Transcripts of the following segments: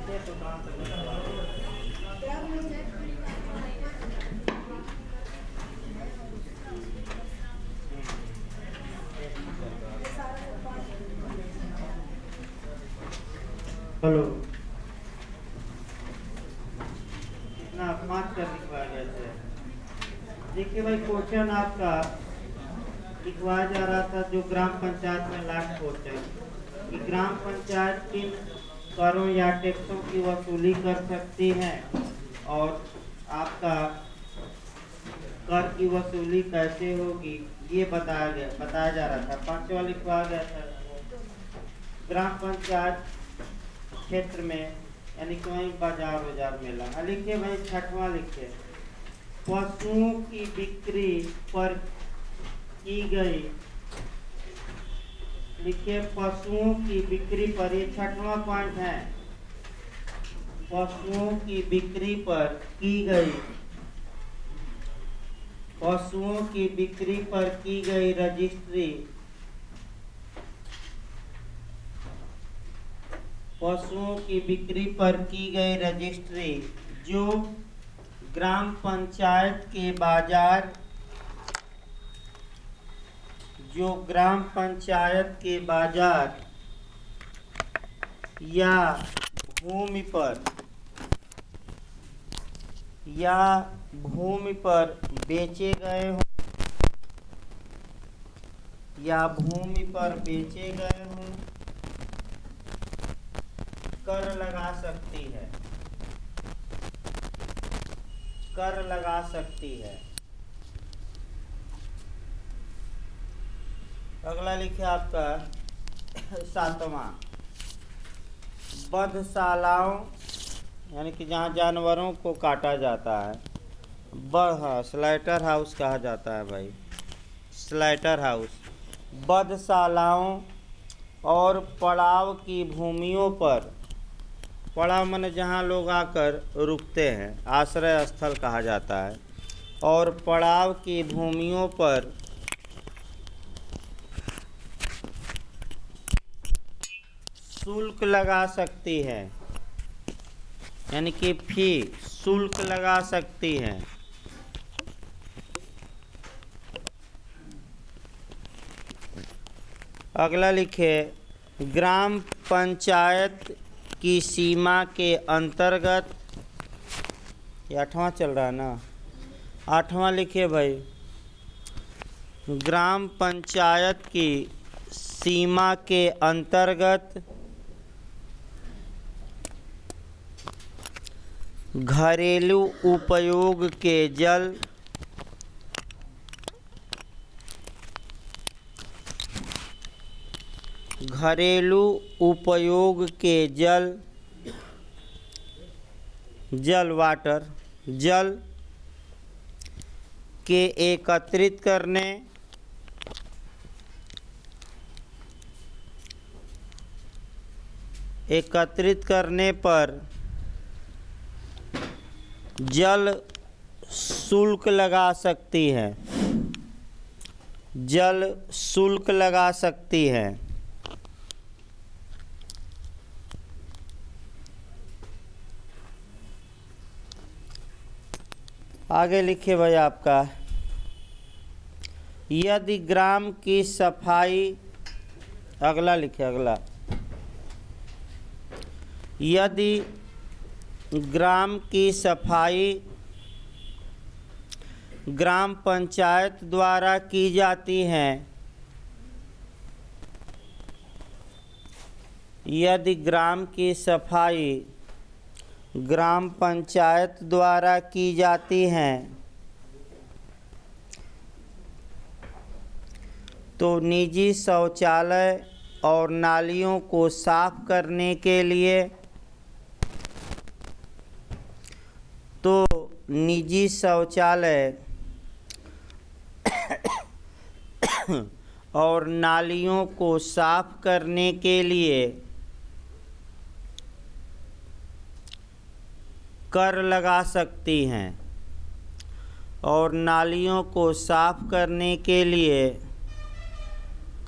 Hello, इतना अपमान कर लिखवाया गया है। देखिए भाई, क्वेश्चन आपका लिखवाया जा रहा था जो ग्राम पंचायत में लास्ट क्वेश्चन कि ग्राम पंचायत किन करों या टैक्सों की वसूली कर सकती है और आपका कर की वसूली कैसे होगी, ये बताया जा रहा था। पांचवा लिखवाया गया था ग्राम पंचायत क्षेत्र में, यानी कि वहीं बाजार मेला। लिखिए भाई, छठवां लिखिए, पशुओं की बिक्री पर की गई, लिखिए पशुओं की बिक्री पर, ये छठवां पॉइंट है, पशुओं की बिक्री पर की गई, पशुओं की बिक्री पर की गई रजिस्ट्री, पशुओं की बिक्री पर की गई रजिस्ट्री जो ग्राम पंचायत के बाजार, जो ग्राम पंचायत के बाजार या भूमि पर, या भूमि पर बेचे गए हों, या भूमि पर बेचे गए हों, कर लगा सकती है, कर लगा सकती है। अगला लिखिए आपका सातवां, वधशालाओं, यानी कि जहाँ जानवरों को काटा जाता है, स्लाइटर हाउस कहा जाता है भाई, स्लाइटर हाउस, वधशालाओं और पड़ाव की भूमियों पर, पड़ाव माने जहाँ लोग आकर रुकते हैं, आश्रय स्थल कहा जाता है, और पड़ाव की भूमियों पर शुल्क लगा सकती है, यानी कि फी, शुल्क लगा सकती है। अगला लिखे, ग्राम पंचायत की सीमा के अंतर्गत, ये आठवां चल रहा है ना, आठवां लिखे भाई, ग्राम पंचायत की सीमा के अंतर्गत घरेलू उपयोग के जल, घरेलू उपयोग के जल, जल वाटर, जल के एकत्रित करने, एकत्रित करने पर जल शुल्क लगा सकती है, जल शुल्क लगा सकती है। आगे लिखिए भाई आपका, यदि ग्राम की सफाई, अगला लिखिए, अगला, यदि ग्राम की सफाई ग्राम पंचायत द्वारा की जाती है, यदि ग्राम की सफाई ग्राम पंचायत द्वारा की जाती है तो निजी शौचालय और नालियों को साफ करने के लिए, तो निजी शौचालय और नालियों को साफ करने के लिए कर लगा सकती हैं, और नालियों को साफ करने के लिए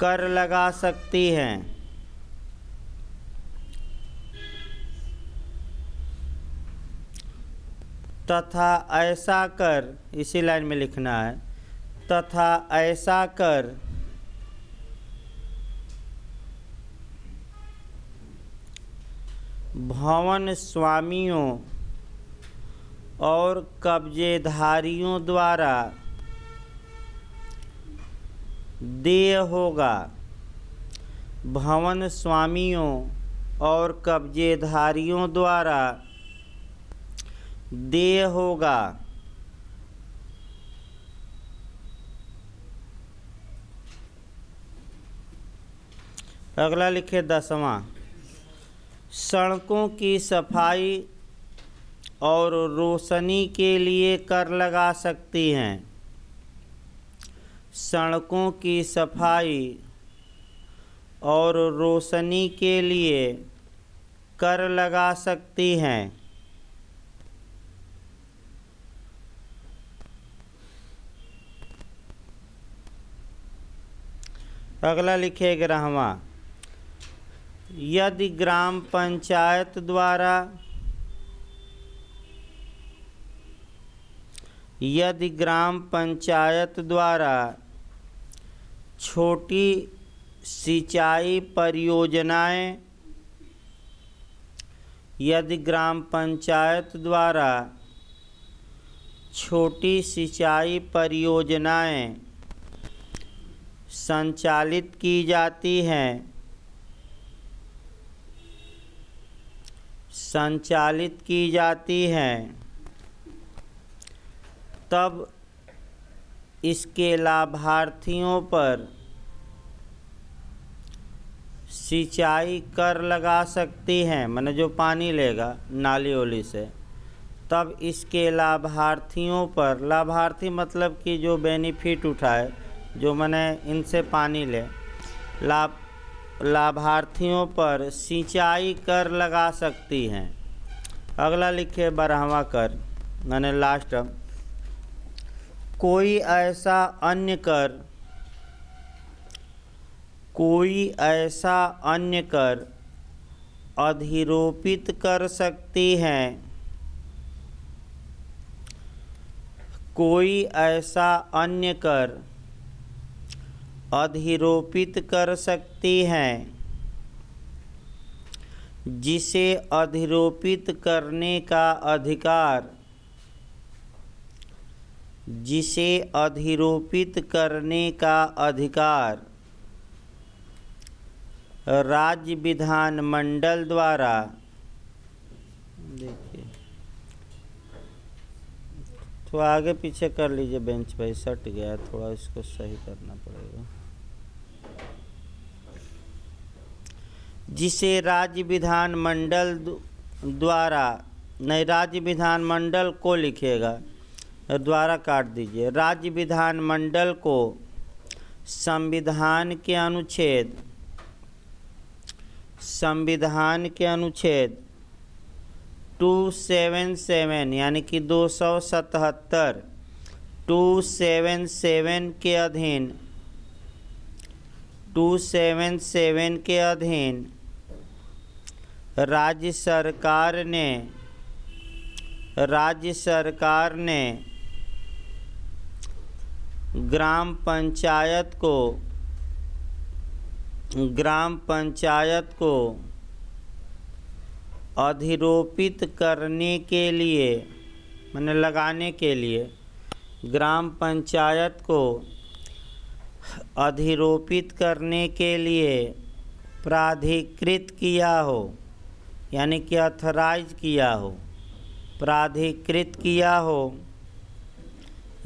कर लगा सकती हैं। तथा ऐसा कर, इसी लाइन में लिखना है, तथा ऐसा कर भवन स्वामियों और कब्जेधारियों द्वारा देय होगा। भवन स्वामियों और कब्जेधारियों द्वारा देय होगा। अगला लिखे 10वां, सड़कों की सफाई और रोशनी के लिए कर लगा सकती हैं। सड़कों की सफाई और रोशनी के लिए कर लगा सकती हैं। अगला लिखे 11वां, यदि ग्राम पंचायत द्वारा छोटी सिंचाई परियोजनाएं, यदि ग्राम पंचायत द्वारा छोटी सिंचाई परियोजनाएं संचालित की जाती हैं, तब इसके लाभार्थियों पर सिंचाई कर लगा सकती हैं, माने जो पानी लेगा नाली ओली से, तब इसके लाभार्थियों पर, लाभार्थी मतलब कि जो बेनिफिट उठाए, जो माने इनसे पानी ले, लाभार्थियों पर सिंचाई कर लगा सकती हैं। अगला लिखे 12वां कर, माने लास्ट, कोई ऐसा अन्य कर अधिरोपित कर सकती हैं। कोई ऐसा अन्य कर अधिरोपित कर सकती हैं जिसे अधिरोपित करने का अधिकार राज्य विधानमंडल द्वारा, देखिए थोड़ा आगे पीछे कर लीजिए, बेंच पे सट गया, थोड़ा इसको सही करना पड़ेगा, जिसे राज्य विधानमंडल द्वारा, नहीं राज्य विधानमंडल को लिखिएगा, द्वारा काट दीजिए, राज्य विधानमंडल को संविधान के अनुच्छेद 277 यानी कि 277 277 के अधीन राज्य सरकार ने ग्राम पंचायत को अधिरोपित करने के लिए, माने लगाने के लिए, ग्राम पंचायत को अधिरोपित करने के लिए प्राधिकृत किया हो, यानी कि ऑथराइज किया हो, प्राधिकृत किया हो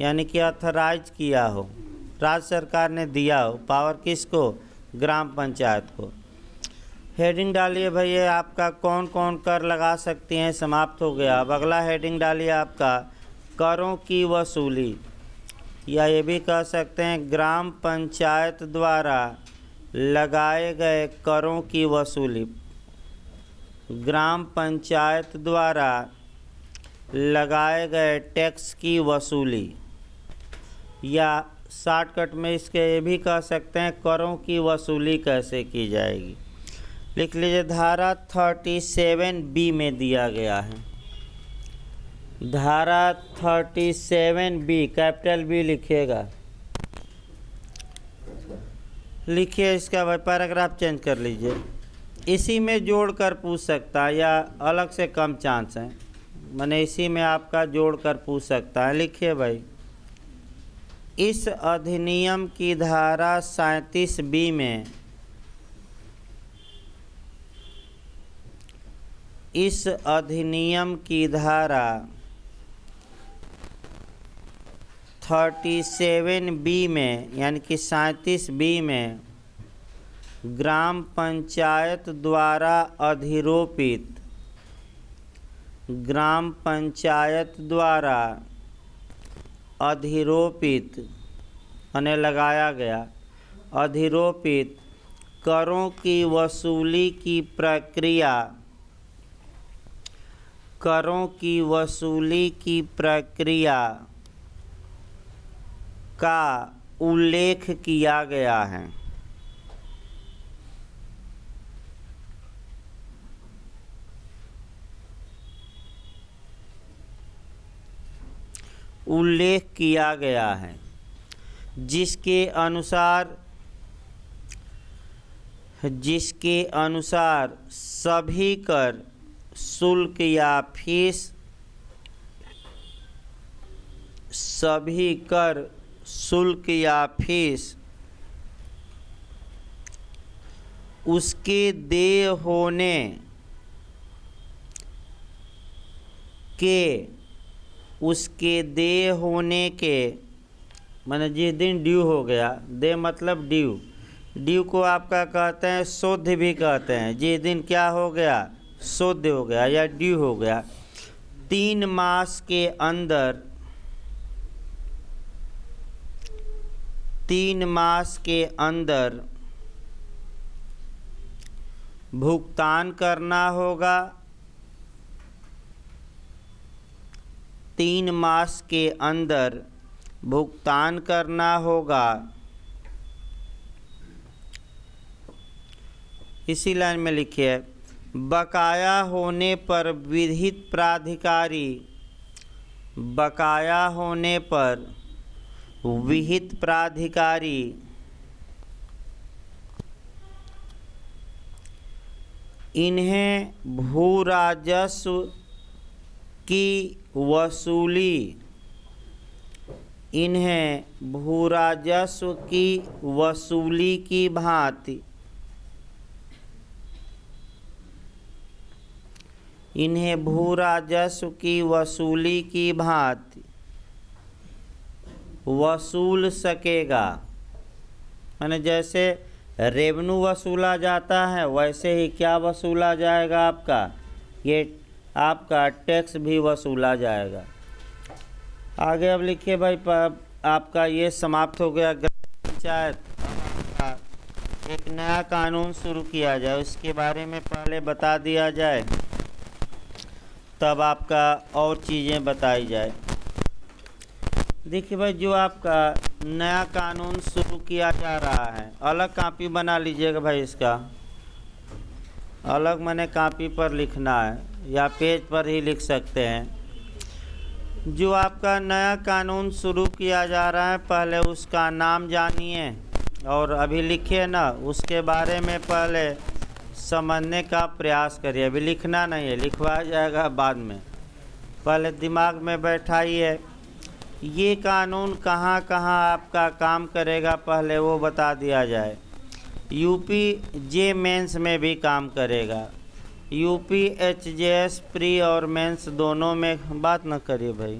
यानी कि ऑथराइज किया हो, राज्य सरकार ने दिया हो पावर, किसको? ग्राम पंचायत को। हेडिंग डालिए भैया आपका कौन कौन कर लगा सकती हैं, समाप्त हो गया। अब अगला हेडिंग डालिए आपका करों की वसूली, या ये भी कह सकते हैं ग्राम पंचायत द्वारा लगाए गए करों की वसूली। ग्राम पंचायत द्वारा लगाए गए टैक्स की वसूली, या शॉर्टकट में इसके ये भी कह सकते हैं करों की वसूली कैसे की जाएगी। लिख लीजिए, धारा 37B में दिया गया है। धारा 37B, कैपिटल बी लिखिएगा। लिखिए इसका भाई पैराग्राफ चेंज कर लीजिए। इसी में जोड़ कर पूछ सकता है या अलग से कम चांस है, माने इसी में आपका जोड़ कर पूछ सकता है। लिखिए भाई, इस अधिनियम की धारा 37B में इस अधिनियम की धारा 37B में यानी कि 37B में ग्राम पंचायत द्वारा अधिरोपित ग्राम पंचायत द्वारा अधिरोपित यानी लगाया गया अधिरोपित करों की वसूली की प्रक्रिया का उल्लेख किया गया है। उल्लेख किया गया है जिसके अनुसार सभी कर शुल्क या फीस उसके देय होने के माने जिस दिन ड्यू हो गया, दे मतलब ड्यू को आपका कहते हैं शोध भी कहते हैं। जिस दिन क्या हो गया, शोध हो गया या ड्यू हो गया, 3 मास के अंदर भुगतान करना होगा। 3 मास के अंदर भुगतान करना होगा। इसी लाइन में लिखिए, बकाया होने पर विहित प्राधिकारी इन्हें भू राजस्व की वसूली की भांति वसूल सकेगा। माने जैसे रेवेन्यू वसूला जाता है वैसे ही क्या वसूला जाएगा, आपका टैक्स भी वसूला जाएगा। आगे अब लिखिए भाई, आपका ये समाप्त हो गया ग्राम पंचायत। एक नया कानून शुरू किया जाए, उसके बारे में पहले बता दिया जाए, तब आपका और चीज़ें बताई जाए। देखिए भाई, जो आपका नया कानून शुरू किया जा रहा है, अलग कॉपी बना लीजिएगा भाई। इसका अलग माने कॉपी पर लिखना है या पेज पर ही लिख सकते हैं। जो आपका नया कानून शुरू किया जा रहा है, पहले उसका नाम जानिए और अभी लिखिए ना, उसके बारे में पहले समझने का प्रयास करिए। अभी लिखना नहीं है, लिखवाया जाएगा बाद में। पहले दिमाग में बैठाइए, ये कानून कहाँ कहाँ आपका काम करेगा पहले वो बता दिया जाए। UPJ मेंस में भी काम करेगा। UPHJS प्री और मेंस दोनों में बात न करिए भाई।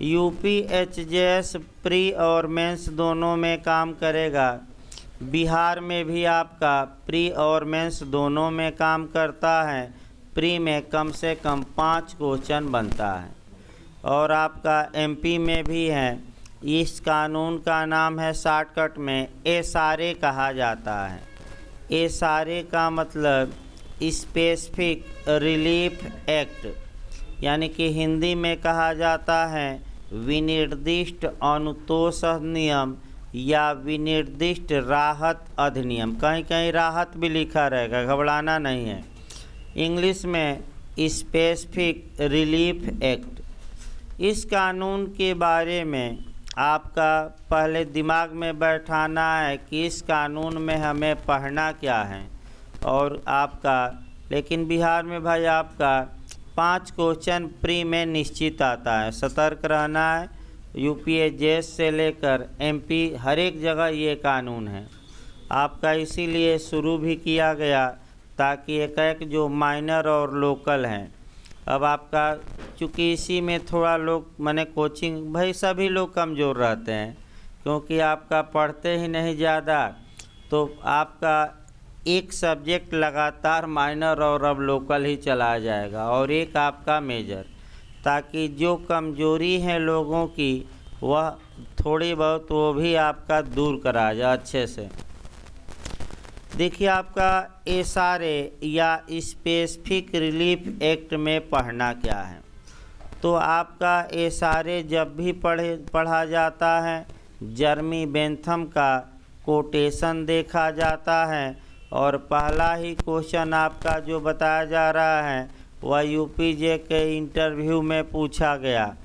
UPHJS प्री और मेंस दोनों में काम करेगा। बिहार में भी आपका प्री और मेंस दोनों में काम करता है। प्री में कम से कम 5 क्वेश्चन बनता है और आपका MP में भी है। इस कानून का नाम है शॉर्टकट में SRA कहा जाता है। SRA का मतलब स्पेसिफिक रिलीफ एक्ट, यानी कि हिंदी में कहा जाता है विनिर्दिष्ट अनुतोष नियम या विनिर्दिष्ट राहत अधिनियम। कहीं कहीं राहत भी लिखा रहेगा, घबराना नहीं है। इंग्लिश में स्पेसिफिक रिलीफ एक्ट। इस कानून के बारे में आपका पहले दिमाग में बैठाना है कि इस कानून में हमें पढ़ना क्या है। और आपका लेकिन बिहार में भाई आपका 5 क्वेश्चन प्री में निश्चित आता है, सतर्क रहना है। यूपीएससी से लेकर एमपी हर एक जगह ये कानून है आपका, इसीलिए शुरू भी किया गया ताकि एक एक जो माइनर और लोकल हैं। अब आपका चूँकि इसी में थोड़ा लोग माने कोचिंग भाई सभी लोग कमज़ोर रहते हैं, क्योंकि आपका पढ़ते ही नहीं ज़्यादा, तो आपका एक सब्जेक्ट लगातार माइनर और अब लोकल ही चला जाएगा और एक आपका मेजर, ताकि जो कमजोरी है लोगों की वह थोड़ी बहुत वो भी आपका दूर करा जाए अच्छे से। देखिए आपका एसआरए या स्पेसिफिक रिलीफ एक्ट में पढ़ना क्या है। तो आपका एसआरए जब भी पढ़ा जाता है जर्मी बेंथम का कोटेशन देखा जाता है, और पहला ही क्वेश्चन आपका जो बताया जा रहा है वह यूपीजे के इंटरव्यू में पूछा गया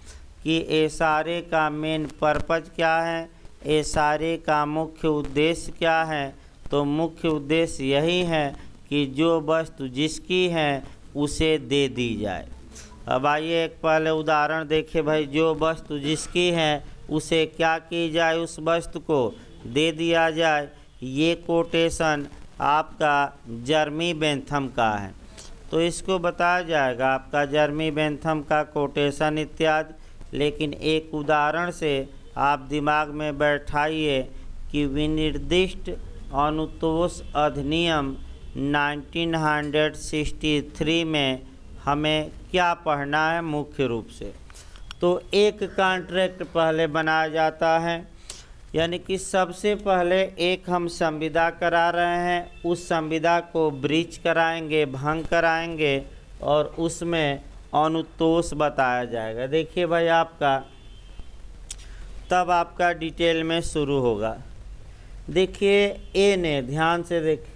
कि एसआरए का मेन पर्पज क्या है, एसआरए का मुख्य उद्देश्य क्या है। तो मुख्य उद्देश्य यही है कि जो वस्तु जिसकी है उसे दे दी जाए। अब आइए एक पहले उदाहरण देखिए भाई, जो वस्तु जिसकी है उसे क्या की जाए, उस वस्तु को दे दिया जाए। ये कोटेशन आपका जर्मी बेंथम का है, तो इसको बताया जाएगा आपका जर्मी बेंथम का कोटेशन इत्यादि। लेकिन एक उदाहरण से आप दिमाग में बैठाइए कि विनिर्दिष्ट अनुतोष अधिनियम 1963 में हमें क्या पढ़ना है मुख्य रूप से। तो एक कॉन्ट्रैक्ट पहले बनाया जाता है, यानी कि सबसे पहले एक हम संविदा करा रहे हैं, उस संविदा को ब्रीच कराएंगे, भंग कराएंगे और उसमें अनुतोष बताया जाएगा। देखिए भाई आपका तब आपका डिटेल में शुरू होगा। देखिए ए ने, ध्यान से देखिए,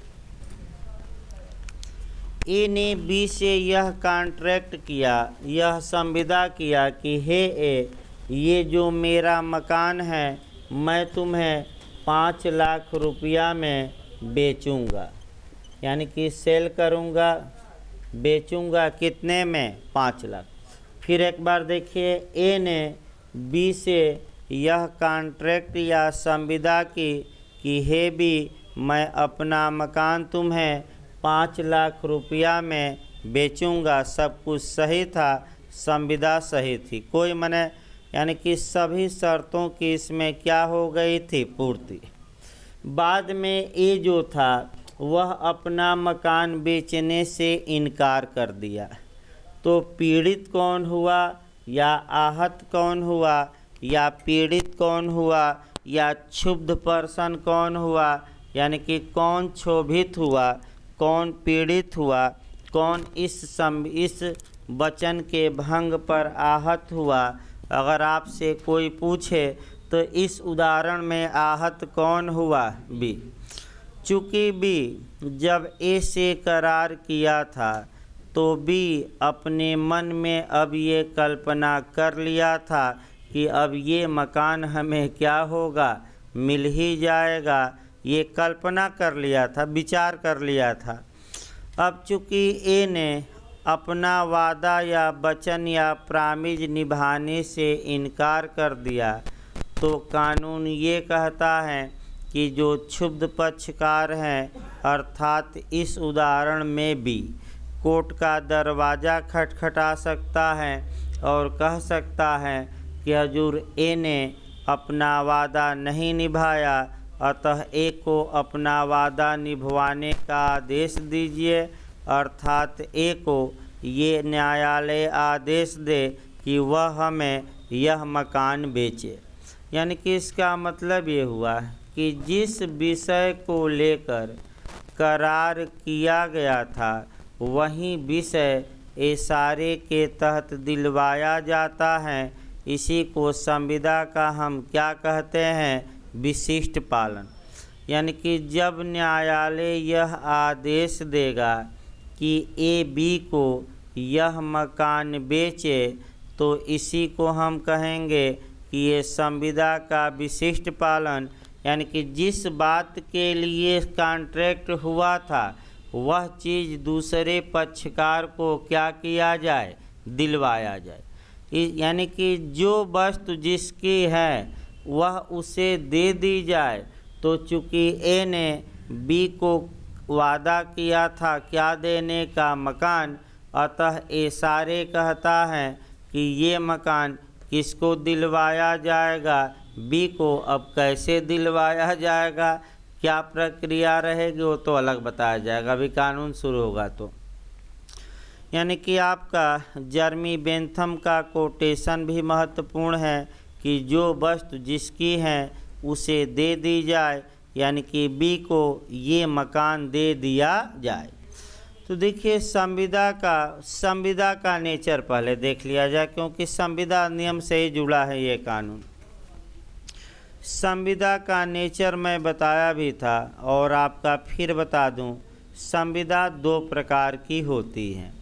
ए ने बी से यह कॉन्ट्रैक्ट किया, यह संविदा किया कि हे ए, ये जो मेरा मकान है मैं तुम्हें 5 लाख रुपया में बेचूंगा, यानी कि सेल करूंगा, बेचूंगा कितने में, 5 लाख। फिर एक बार देखिए ए ने बी से यह कॉन्ट्रैक्ट या संविदा की कि हे बी, मैं अपना मकान तुम्हें 5 लाख रुपया में बेचूंगा। सब कुछ सही था, संविदा सही थी, कोई मने यानी कि सभी शर्तों की इसमें क्या हो गई थी, पूर्ति। बाद में ए जो था वह अपना मकान बेचने से इनकार कर दिया। तो पीड़ित कौन हुआ या आहत कौन हुआ या पीड़ित कौन हुआ या क्षुब्ध पर्सन कौन हुआ, यानी कि कौन क्षोभित हुआ, कौन पीड़ित हुआ, कौन इस वचन के भंग पर आहत हुआ। अगर आपसे कोई पूछे तो इस उदाहरण में आहत कौन हुआ, बी। चूँकि बी जब ए से करार किया था तो बी अपने मन में अब ये कल्पना कर लिया था कि अब ये मकान हमें क्या होगा, मिल ही जाएगा। ये कल्पना कर लिया था, विचार कर लिया था। अब चूँकि ए ने अपना वादा या वचन या प्रामिज निभाने से इनकार कर दिया, तो कानून ये कहता है कि जो क्षुब्ध पक्षकार हैं, अर्थात इस उदाहरण में भी कोर्ट का दरवाज़ा खटखटा सकता है और कह सकता है कि हजूर ए ने अपना वादा नहीं निभाया, अतः ए को अपना वादा निभवाने का आदेश दीजिए। अर्थात ए को ये न्यायालय आदेश दे कि वह हमें यह मकान बेचे। यानी कि इसका मतलब ये हुआ कि जिस विषय को लेकर करार किया गया था वही विषय एसआरए के तहत दिलवाया जाता है। इसी को संविदा का हम क्या कहते हैं, विशिष्ट पालन। यानी कि जब न्यायालय यह आदेश देगा कि ए बी को यह मकान बेचे, तो इसी को हम कहेंगे कि ये संविदा का विशिष्ट पालन, यानी कि जिस बात के लिए कॉन्ट्रैक्ट हुआ था वह चीज़ दूसरे पक्षकार को क्या किया जाए, दिलवाया जाए। यानी कि जो वस्तु जिसकी है वह उसे दे दी जाए। तो चूँकि ए ने बी को वादा किया था क्या देने का, मकान, अतः ए सारे कहता है कि ये मकान किसको दिलवाया जाएगा, बी को। अब कैसे दिलवाया जाएगा, क्या प्रक्रिया रहेगी, वो तो अलग बताया जाएगा, अभी कानून शुरू होगा तो। यानी कि आपका जर्मी बेंथम का कोटेशन भी महत्वपूर्ण है कि जो वस्तु जिसकी है उसे दे दी जाए, यानी कि बी को ये मकान दे दिया जाए। तो देखिए संविदा का नेचर पहले देख लिया जाए, क्योंकि संविदा नियम से ही जुड़ा है ये कानून। संविदा का नेचर मैं बताया भी था और आपका फिर बता दूं, संविदा दो प्रकार की होती हैं।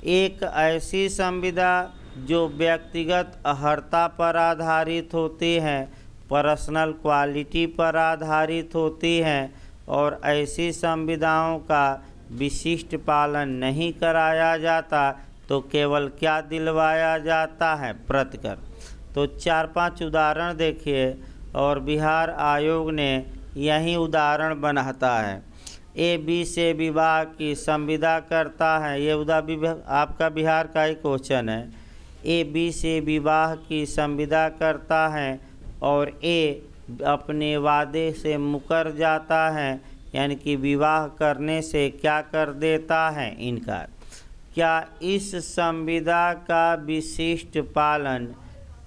एक ऐसी संविदा जो व्यक्तिगत अर्हता पर आधारित होती है, पर्सनल क्वालिटी पर आधारित होती है, और ऐसी संविदाओं का विशिष्ट पालन नहीं कराया जाता तो केवल क्या दिलवाया जाता है, प्रतिकर। तो 4-5 उदाहरण देखिए, और बिहार आयोग ने यही उदाहरण बनाता है। ए बी से विवाह की संविदा करता है, ये आपका बिहार का ही क्वेश्चन है। ए बी से विवाह की संविदा करता है और ए अपने वादे से मुकर जाता है, यानी कि विवाह करने से क्या कर देता है, इनकार। क्या इस संविदा का विशिष्ट पालन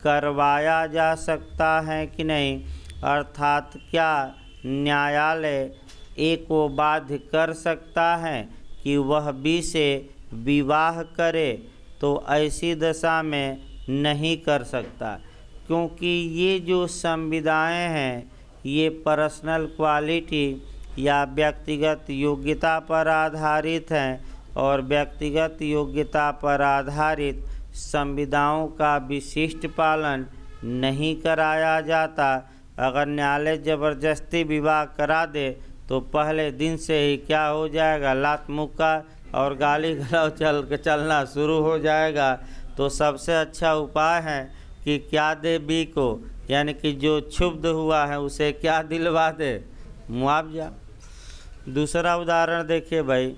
करवाया जा सकता है कि नहीं, अर्थात क्या न्यायालय ए को बाध्य कर सकता है कि वह बी से विवाह करे? तो ऐसी दशा में नहीं कर सकता, क्योंकि ये जो संविदाएं हैं ये पर्सनल क्वालिटी या व्यक्तिगत योग्यता पर आधारित हैं, और व्यक्तिगत योग्यता पर आधारित संविदाओं का विशिष्ट पालन नहीं कराया जाता। अगर न्यायालय ज़बरदस्ती विवाह करा दे तो पहले दिन से ही क्या हो जाएगा, लात मुक्का और गाली गलौज चलना शुरू हो जाएगा। तो सबसे अच्छा उपाय है कि क्या दे बी को, यानी कि जो क्षुब्ध हुआ है उसे क्या दिलवा दे, मुआवजा। दूसरा उदाहरण देखिए भाई,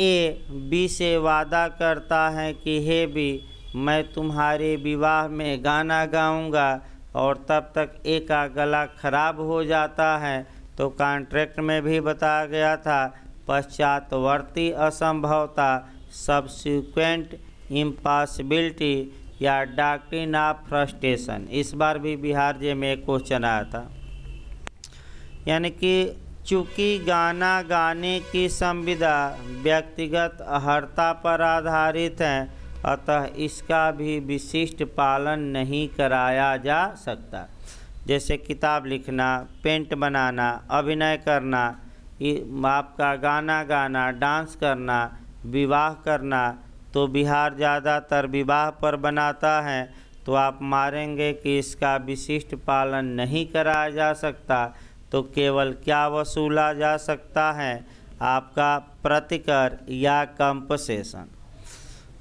ए बी से वादा करता है कि हे बी, मैं तुम्हारे विवाह में गाना गाऊंगा, और तब तक ए का गला खराब हो जाता है। तो कॉन्ट्रैक्ट में भी बताया गया था पश्चातवर्ती असंभवता, सब्सिक्वेंट इम्पॉसिबिलिटी या डॉक्ट्रिन ऑफ फ्रस्ट्रेशन। इस बार भी बिहार जे में एक क्वेश्चन आया था। यानी कि चूँकि गाना गाने की संविदा व्यक्तिगत अर्हता पर आधारित है, अतः इसका भी विशिष्ट पालन नहीं कराया जा सकता। जैसे किताब लिखना, पेंट बनाना, अभिनय करना, आपका गाना गाना, डांस करना, विवाह करना, तो बिहार ज़्यादातर विवाह पर बनाता है। तो आप मारेंगे कि इसका विशिष्ट पालन नहीं कराया जा सकता, तो केवल क्या वसूला जा सकता है, आपका प्रतिकर या कंपनसेशन।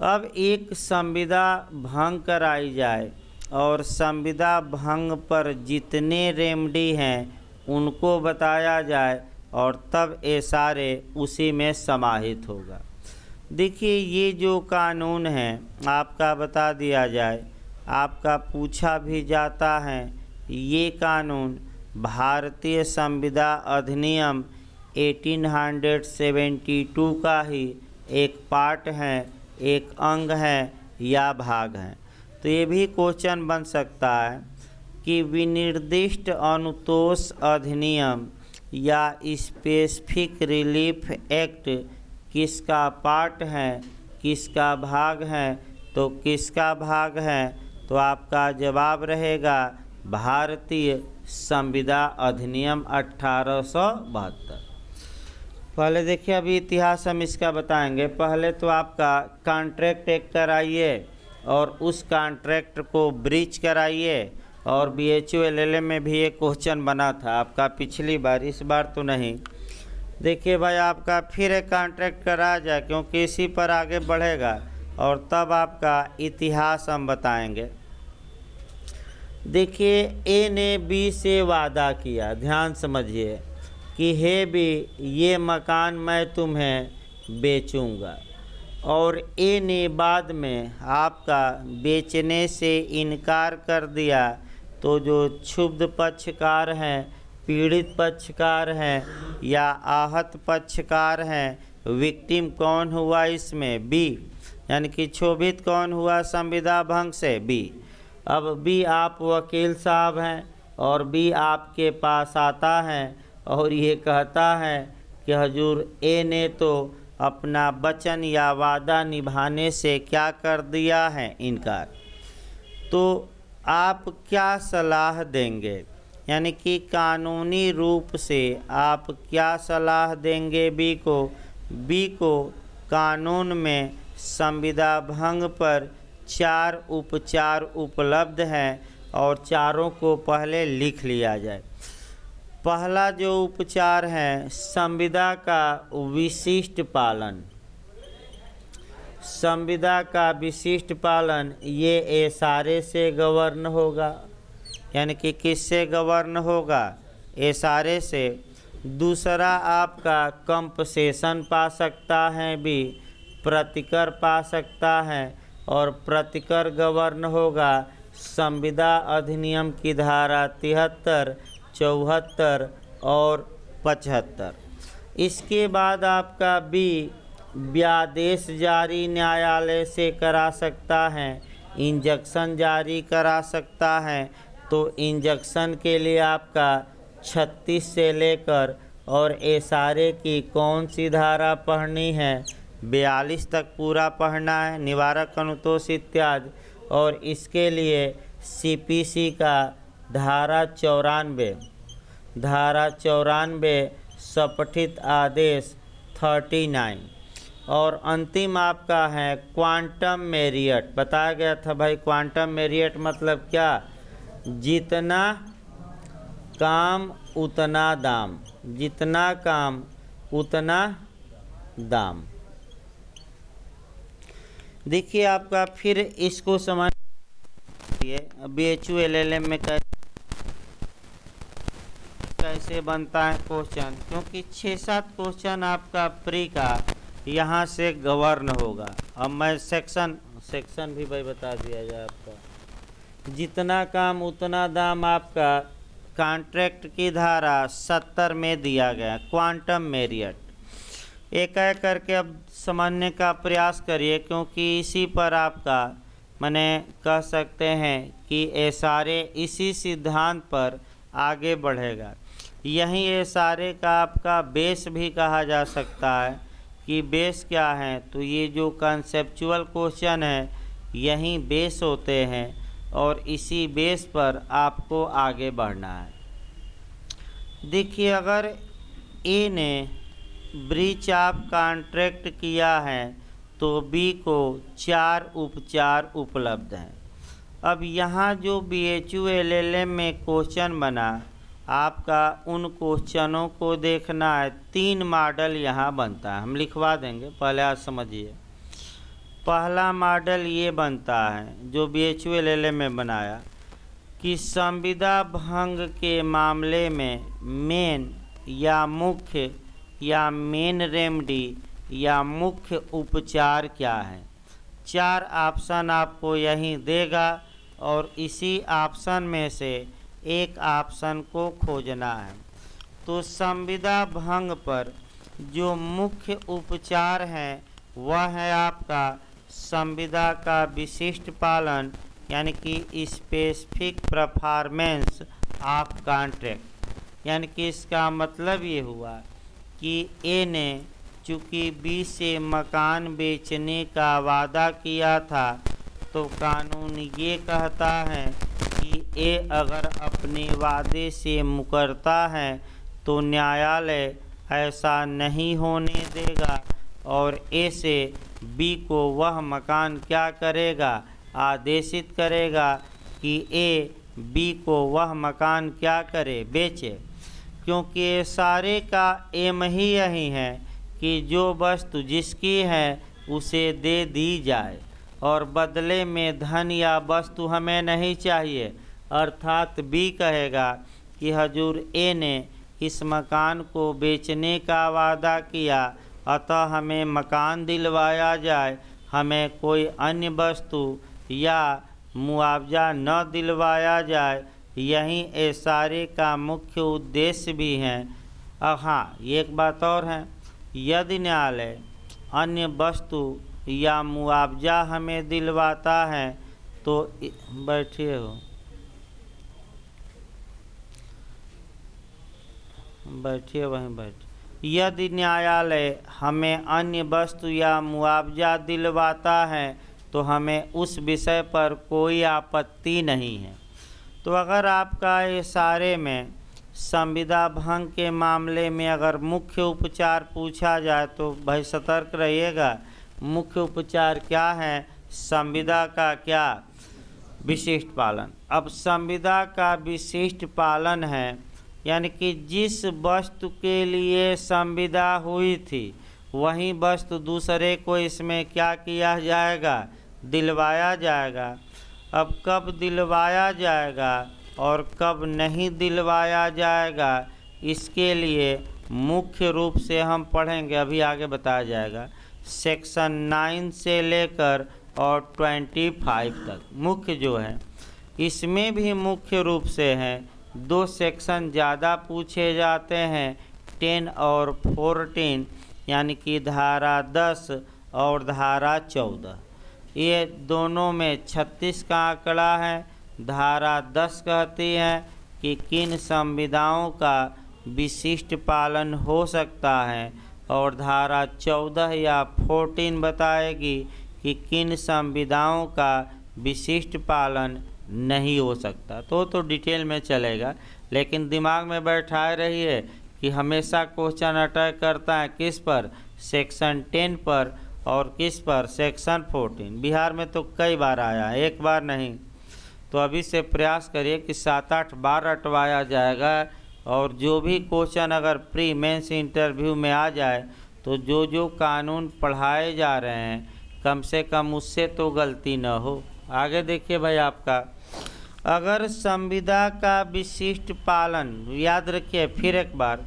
अब एक संविदा भंग कराई जाए और संविदा भंग पर जितने रेमडी हैं उनको बताया जाए, और तब ये सारे उसी में समाहित होगा। देखिए ये जो कानून है आपका बता दिया जाए, आपका पूछा भी जाता है। ये कानून भारतीय संविदा अधिनियम 1872 का ही एक पार्ट है, एक अंग है या भाग है। तो ये भी क्वेश्चन बन सकता है कि विनिर्दिष्ट अनुतोष अधिनियम या स्पेसिफिक रिलीफ एक्ट किसका पार्ट है, किसका भाग है। तो किसका भाग है, तो आपका जवाब रहेगा भारतीय संविदा अधिनियम 1872। पहले देखिए, अभी इतिहास हम इसका बताएंगे। पहले तो आपका कॉन्ट्रैक्ट एक्ट कराइए, और उस कॉन्ट्रैक्ट को ब्रीच कराइए। और BHULLM में भी एक क्वेश्चन बना था आपका पिछली बार, इस बार तो नहीं। देखिए भाई आपका फिर एक कॉन्ट्रैक्ट करा जाए, क्योंकि इसी पर आगे बढ़ेगा और तब आपका इतिहास हम बताएंगे। देखिए ए ने बी से वादा किया, ध्यान समझिए कि हे बी ये मकान मैं तुम्हें बेचूंगा, और ए ने बाद में आपका बेचने से इनकार कर दिया। तो जो क्षुब्ध पक्षकार हैं, पीड़ित पक्षकार हैं या आहत पक्षकार हैं, विक्टिम कौन हुआ इसमें? बी, यानी कि क्षोभित कौन हुआ संविदा भंग से? बी। अब बी आप वकील साहब हैं और बी आपके पास आता है और ये कहता है कि हजूर ए ने तो अपना वचन या वादा निभाने से क्या कर दिया है? इनकार। तो आप क्या सलाह देंगे, यानी कि कानूनी रूप से आप क्या सलाह देंगे बी को? बी को कानून में संविदा भंग पर 4 उपचार उपलब्ध हैं और चारों को पहले लिख लिया जाए। पहला जो उपचार है संविदा का विशिष्ट पालन। संविदा का विशिष्ट पालन ये इशारे से गवर्न होगा, यानी कि किससे गवर्न होगा? इशारे से। दूसरा आपका कंपसेशन पा सकता है बी, प्रतिकर पा सकता है, और प्रतिकर गवर्न होगा संविदा अधिनियम की धारा 73, 74 और 75। इसके बाद आपका बी व्यादेश जारी न्यायालय से करा सकता है, इंजक्शन जारी करा सकता है। तो इंजक्शन के लिए आपका 36 से लेकर और इशारे की कौन सी धारा पढ़नी है? 42 तक पूरा पढ़ना है, निवारक अनुतोष इत्यादि। और इसके लिए CPC का धारा 94 सपठित आदेश 39। और अंतिम आपका है क्वांटम मेरियट। बताया गया था भाई क्वांटम मेरियट मतलब क्या? जितना काम उतना दाम, जितना काम उतना दाम। देखिए आपका फिर इसको समझ BHULLM में कैसे बनता है क्वेश्चन, क्योंकि 6-7 क्वेश्चन आपका प्री का यहाँ से गवर्न होगा। अब मैं सेक्शन भी भाई बता दिया जाए आपका। जितना काम उतना दाम आपका कॉन्ट्रैक्ट की धारा 70 में दिया गया। क्वांटम मेरियट एक एक करके अब समझने का प्रयास करिए, क्योंकि इसी पर आपका माने कह सकते हैं कि इशारे इसी सिद्धांत पर आगे बढ़ेगा। यही इशारे का आपका बेस भी कहा जा सकता है कि बेस क्या है? तो ये जो कंसेप्चुअल क्वेश्चन है यही बेस होते हैं और इसी बेस पर आपको आगे बढ़ना है। देखिए अगर ए ने ब्रीच ऑफ कॉन्ट्रैक्ट किया है तो बी को 4 उपचार उपलब्ध हैं। अब यहाँ जो BHULLM में क्वेश्चन बना आपका उन क्वेश्चनों को देखना है। 3 मॉडल यहाँ बनता है, हम लिखवा देंगे, पहले आज समझिए। पहला मॉडल ये बनता है जो BHULLM में बनाया कि संविदा भंग के मामले में मेन या मुख्य या मेन रेमेडी या मुख्य उपचार क्या है। 4 ऑप्शन आपको यहीं देगा और इसी ऑप्शन में से एक ऑप्शन को खोजना है। तो संविदा भंग पर जो मुख्य उपचार है वह है आपका संविदा का विशिष्ट पालन, यानी कि स्पेसिफिक परफॉर्मेंस ऑफ कॉन्ट्रैक्ट। यानी कि इसका मतलब ये हुआ कि ए ने चूँकि बी से मकान बेचने का वादा किया था, तो कानून ये कहता है कि ए अगर अपने वादे से मुकरता है तो न्यायालय ऐसा नहीं होने देगा और ए से बी को वह मकान क्या करेगा, आदेशित करेगा कि ए बी को वह मकान क्या करे, बेचे, क्योंकि ये सारे का एम ही यही है कि जो वस्तु जिसकी है उसे दे दी जाए और बदले में धन या वस्तु हमें नहीं चाहिए। अर्थात बी कहेगा कि हजूर ए ने इस मकान को बेचने का वादा किया, अतः हमें मकान दिलवाया जाए, हमें कोई अन्य वस्तु या मुआवजा न दिलवाया जाए। यही इशारे का मुख्य उद्देश्य भी है। हाँ, एक बात और है, यदि न्यायालय अन्य वस्तु या मुआवजा हमें दिलवाता है तो बैठिए हो, बैठिए वहीं बैठिए। यदि न्यायालय हमें अन्य वस्तु या मुआवजा दिलवाता है तो हमें उस विषय पर कोई आपत्ति नहीं है। तो अगर आपका इशारे में संविदा भंग के मामले में अगर मुख्य उपचार पूछा जाए तो भाई सतर्क रहिएगा। मुख्य उपचार क्या है, संविदा का क्या विशिष्ट पालन। अब संविदा का विशिष्ट पालन है यानी कि जिस वस्तु के लिए संविदा हुई थी वही वस्तु दूसरे को इसमें क्या किया जाएगा, दिलवाया जाएगा। अब कब दिलवाया जाएगा और कब नहीं दिलवाया जाएगा, इसके लिए मुख्य रूप से हम पढ़ेंगे, अभी आगे बताया जाएगा। सेक्शन 9 से लेकर और 25 तक मुख्य जो है, इसमें भी मुख्य रूप से हैं 2 सेक्शन ज़्यादा पूछे जाते हैं, 10 और 14, यानी कि धारा 10 और धारा 14। ये दोनों में 36 का आंकड़ा है। धारा 10 कहती है कि किन संविदाओं का विशिष्ट पालन हो सकता है और धारा 14 या 14 बताएगी कि किन संविदाओं का विशिष्ट पालन नहीं हो सकता। तो डिटेल में चलेगा, लेकिन दिमाग में बैठाए रहिए कि हमेशा क्वेश्चन अटैक करता है किस पर, सेक्शन 10 पर और किस पर, सेक्शन 14। बिहार में तो कई बार आया है, एक बार नहीं। तो अभी से प्रयास करिए कि 7-8 बार अटवाया जाएगा और जो भी क्वेश्चन अगर प्री मेंस इंटरव्यू में आ जाए तो जो कानून पढ़ाए जा रहे हैं कम से कम उससे तो गलती न हो। आगे देखिए भाई, आपका अगर संविदा का विशिष्ट पालन, याद रखिए फिर एक बार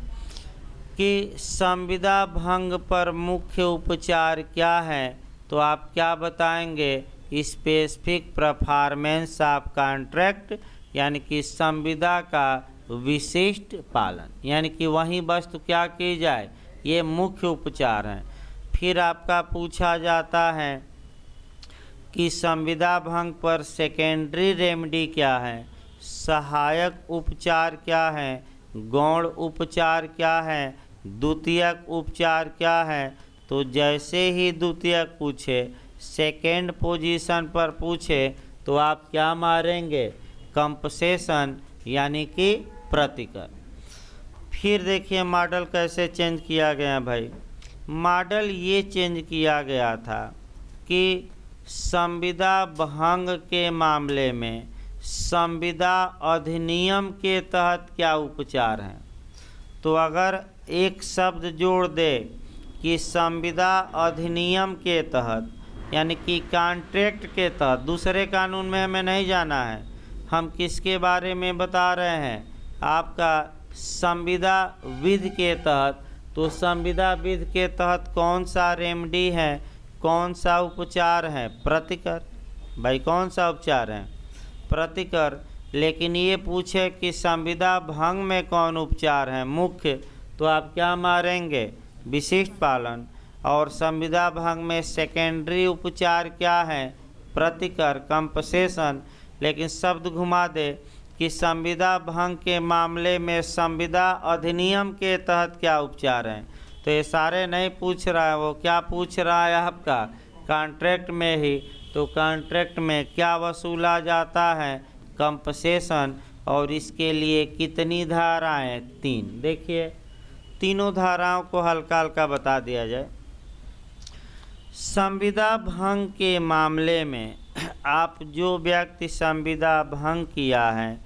कि संविदा भंग पर मुख्य उपचार क्या है, तो आप क्या बताएंगे, स्पेसिफिक परफॉर्मेंस ऑफ कॉन्ट्रैक्ट, यानी कि संविदा का विशिष्ट पालन, यानी कि वही वस्तु क्या की जाए, ये मुख्य उपचार हैं। फिर आपका पूछा जाता है कि संविदा भंग पर सेकेंडरी रेमेडी क्या है, सहायक उपचार क्या है, गौण उपचार क्या है, द्वितीयक उपचार क्या है। तो जैसे ही द्वितीयक पूछे, सेकेंड पोजीशन पर पूछे तो आप क्या मारेंगे, कंपसेशन यानी कि प्रतिकर। फिर देखिए मॉडल कैसे चेंज किया गया भाई। मॉडल ये चेंज किया गया था कि संविदा भंग के मामले में संविदा अधिनियम के तहत क्या उपचार हैं। तो अगर एक शब्द जोड़ दे कि संविदा अधिनियम के तहत, यानी कि कॉन्ट्रैक्ट के तहत, दूसरे कानून में हमें नहीं जाना है, हम किसके बारे में बता रहे हैं, आपका संविदा विधि के तहत। तो संविदा विधि के तहत कौन सा रेमेडी है, कौन सा उपचार है, प्रतिकर। भाई कौन सा उपचार है, प्रतिकर। लेकिन ये पूछे कि संविदा भंग में कौन उपचार है, मुख्य, तो आप क्या मारेंगे, विशिष्ट पालन। और संविदा भंग में सेकेंडरी उपचार क्या है, प्रतिकर, कंपसेशन। लेकिन शब्द घुमा दे कि संविदा भंग के मामले में संविदा अधिनियम के तहत क्या उपचार हैं, तो ये सारे नहीं पूछ रहा है, वो क्या पूछ रहा है आपका, कॉन्ट्रैक्ट में ही। तो कॉन्ट्रैक्ट में क्या वसूला जाता है, कंपसेशन। और इसके लिए कितनी धाराएं, 3। देखिए तीनों धाराओं को हल्का हल्का बता दिया जाए। संविदा भंग के मामले में आप जो व्यक्ति संविदा भंग किया है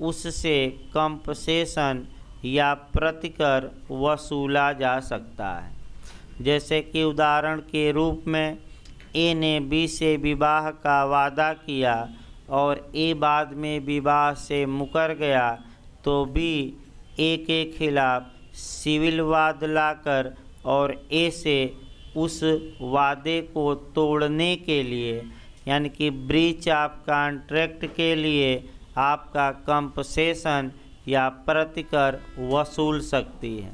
उससे कंपसेशन या प्रतिकर वसूला जा सकता है। जैसे कि उदाहरण के रूप में ए ने बी से विवाह का वादा किया और ए बाद में विवाह से मुकर गया, तो बी ए के खिलाफ सिविल वाद लाकर और ए से उस वादे को तोड़ने के लिए, यानी कि ब्रीच ऑफ कॉन्ट्रैक्ट के लिए आपका कंपसेशन या प्रतिकर वसूल सकती है।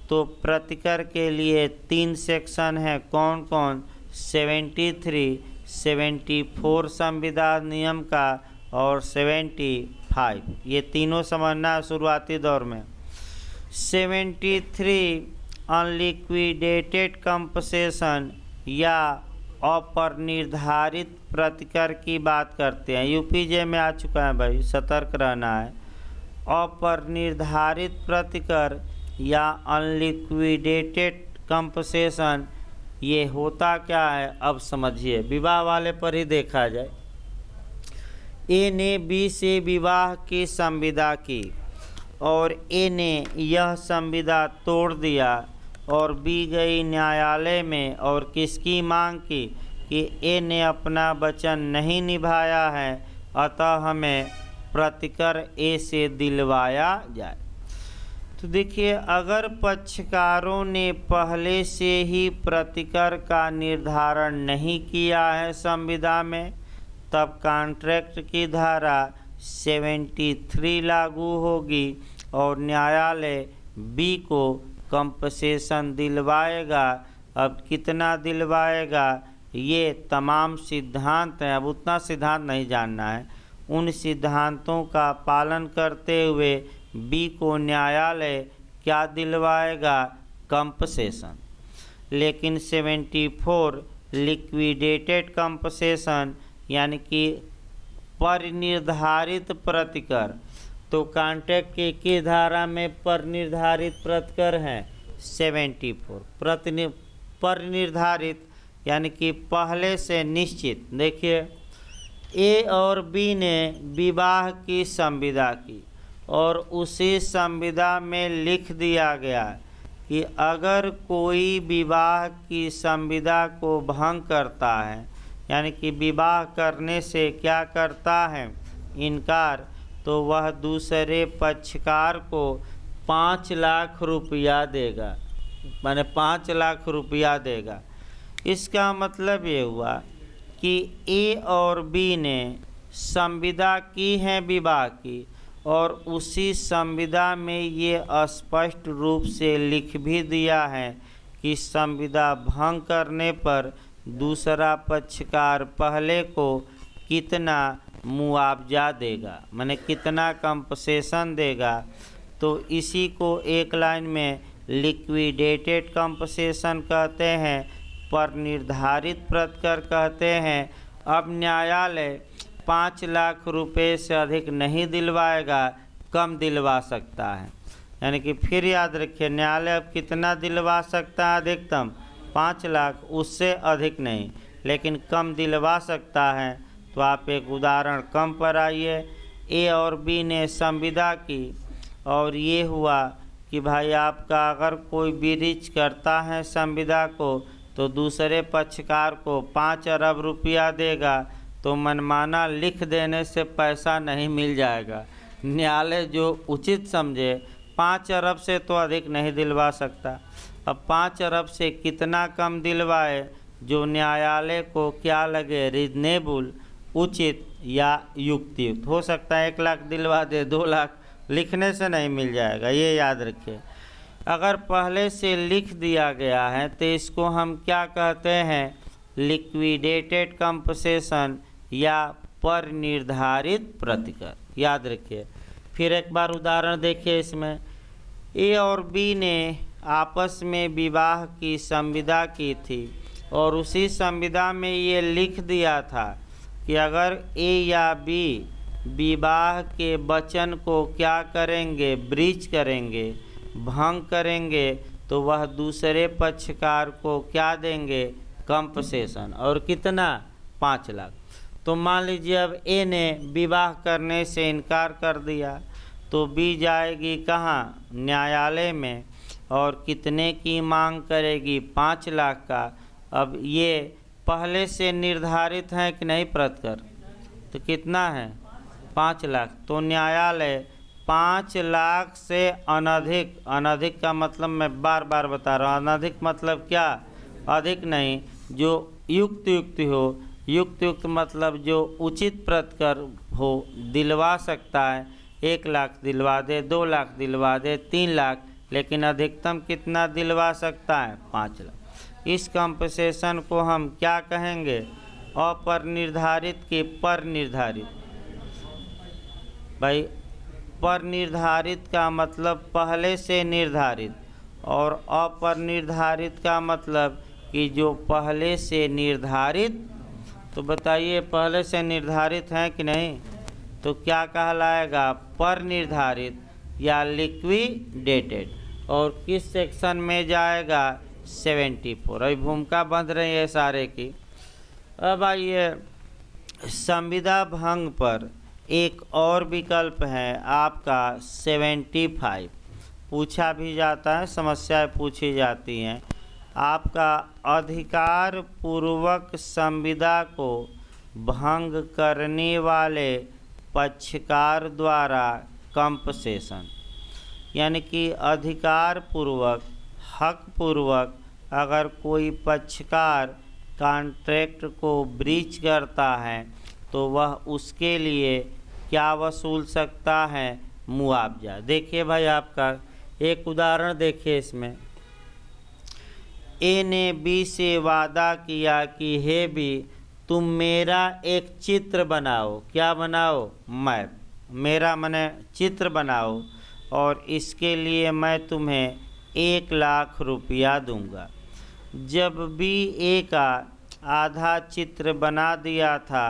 तो प्रतिकर के लिए 3 सेक्शन है, कौन कौन? 73, 74 संविदा नियम का और 75, ये तीनों समझना शुरुआती दौर में। 73 अनलिक्विडेटेड कंपसेशन या अपरिनिर्धारित प्रतिकर की बात करते हैं। यूपीजे में आ चुका है भाई, सतर्क रहना है। अपरिनिर्धारित प्रतिकर या अनलिक्विडेटेड कंपसेशन ये होता क्या है, अब समझिए। विवाह वाले पर ही देखा जाए। ए ने बी से विवाह की संविदा की और ए ने यह संविदा तोड़ दिया और बी गई न्यायालय में और किसकी मांग की कि ए ने अपना वचन नहीं निभाया है, अतः हमें प्रतिकर ए से दिलवाया जाए। तो देखिए, अगर पक्षकारों ने पहले से ही प्रतिकर का निर्धारण नहीं किया है संविदा में, तब कॉन्ट्रैक्ट की धारा 73 लागू होगी और न्यायालय बी को कंपसेशन दिलवाएगा। अब कितना दिलवाएगा, ये तमाम सिद्धांत हैं, अब उतना सिद्धांत नहीं जानना है। उन सिद्धांतों का पालन करते हुए बी को न्यायालय क्या दिलवाएगा, कंपसेशन। लेकिन 74 लिक्विडेटेड कंपसेशन यानी कि परिनिर्धारित प्रतिकर, तो कॉन्ट्रैक्ट की धारा में परिनिर्धारित प्रतिकर हैं 74। परिनिर्धारित यानी कि पहले से निश्चित। देखिए, ए और बी ने विवाह की संविदा की और उसी संविदा में लिख दिया गया कि अगर कोई विवाह की संविदा को भंग करता है, यानी कि विवाह करने से क्या करता है, इनकार, तो वह दूसरे पक्षकार को 5 लाख रुपया देगा, माने 5 लाख रुपया देगा। इसका मतलब ये हुआ कि ए और बी ने संविदा की है विवाह की और उसी संविदा में ये स्पष्ट रूप से लिख भी दिया है कि संविदा भंग करने पर दूसरा पक्षकार पहले को कितना मुआवजा देगा, माने कितना कंपसेशन देगा। तो इसी को एक लाइन में लिक्विडेटेड कंपसेशन कहते हैं, पर निर्धारित प्रतिकर कहते हैं। अब न्यायालय 5 लाख रुपए से अधिक नहीं दिलवाएगा, कम दिलवा सकता है। यानी कि फिर याद रखिए, न्यायालय अब कितना दिलवा सकता है, अधिकतम 5 लाख, उससे अधिक नहीं, लेकिन कम दिलवा सकता है। तो आप एक उदाहरण कम पर आइए। ए और बी ने संविदा की और ये हुआ कि भाई आपका अगर कोई ब्रीच करता है संविदा को तो दूसरे पक्षकार को 5 अरब रुपया देगा। तो मनमाना लिख देने से पैसा नहीं मिल जाएगा। न्यायालय जो उचित समझे, 5 अरब से तो अधिक नहीं दिलवा सकता। अब 5 अरब से कितना कम दिलवाए जो न्यायालय को क्या लगे, रीजनेबल, उचित या युक्तियुक्त। हो सकता है 1 लाख दिलवा दे, 2 लाख लिखने से नहीं मिल जाएगा, ये याद रखिए। अगर पहले से लिख दिया गया है तो इसको हम क्या कहते हैं, लिक्विडेटेड कंपसेशन या पर निर्धारित प्रतिकर, याद रखिए। फिर एक बार उदाहरण देखिए इसमें। ए और बी ने आपस में विवाह की संविदा की थी और उसी संविदा में ये लिख दिया था कि अगर ए या बी विवाह के वचन को क्या करेंगे, ब्रीच करेंगे, भंग करेंगे, तो वह दूसरे पक्षकार को क्या देंगे, कंपसेशन। और कितना, 5 लाख। तो मान लीजिए अब ए ने विवाह करने से इनकार कर दिया, तो बी जाएगी कहाँ, न्यायालय में, और कितने की मांग करेगी, 5 लाख का। अब ये पहले से निर्धारित है कि नहीं प्रतिकर, तो कितना है, 5 लाख। तो न्यायालय 5 लाख से अनधिक, अनधिक का मतलब मैं बार बार बता रहा हूँ, अनधिक मतलब क्या, अधिक नहीं, जो युक्त युक्त हो, युक्त युक्त मतलब जो उचित प्रतिकर हो, दिलवा सकता है। 1 लाख दिलवा दे, 2 लाख दिलवा दे, 3 लाख, लेकिन अधिकतम कितना दिलवा सकता है, 5 लाख। इस कंपनसेशन को हम क्या कहेंगे, अपर निर्धारित के पर निर्धारित। भाई पर निर्धारित का मतलब पहले से निर्धारित, और अपर निर्धारित का मतलब कि जो पहले से निर्धारित। तो बताइए पहले से निर्धारित है कि नहीं, तो क्या कहलाएगा, पर निर्धारित या लिक्विडेटेड। और किस सेक्शन में जाएगा, 74। अभी भूमिका बंध रही है सारे की। अब आइए संविदा भंग पर एक और विकल्प है आपका 75। पूछा भी जाता है, समस्याएं पूछी जाती हैं। आपका अधिकार पूर्वक संविदा को भंग करने वाले पक्षकार द्वारा कंपनसेशन, यानी कि अधिकार पूर्वक, हक पूर्वक अगर कोई पक्षकार कॉन्ट्रैक्ट को ब्रीच करता है तो वह उसके लिए क्या वसूल सकता है, मुआवजा। देखिए भाई आपका एक उदाहरण देखिए इसमें। ए ने बी से वादा किया कि हे बी तुम मेरा एक चित्र बनाओ, क्या बनाओ, मैप, मेरा मने चित्र बनाओ, और इसके लिए मैं तुम्हें 1 लाख रुपया दूंगा। जब बी ए का आधा चित्र बना दिया था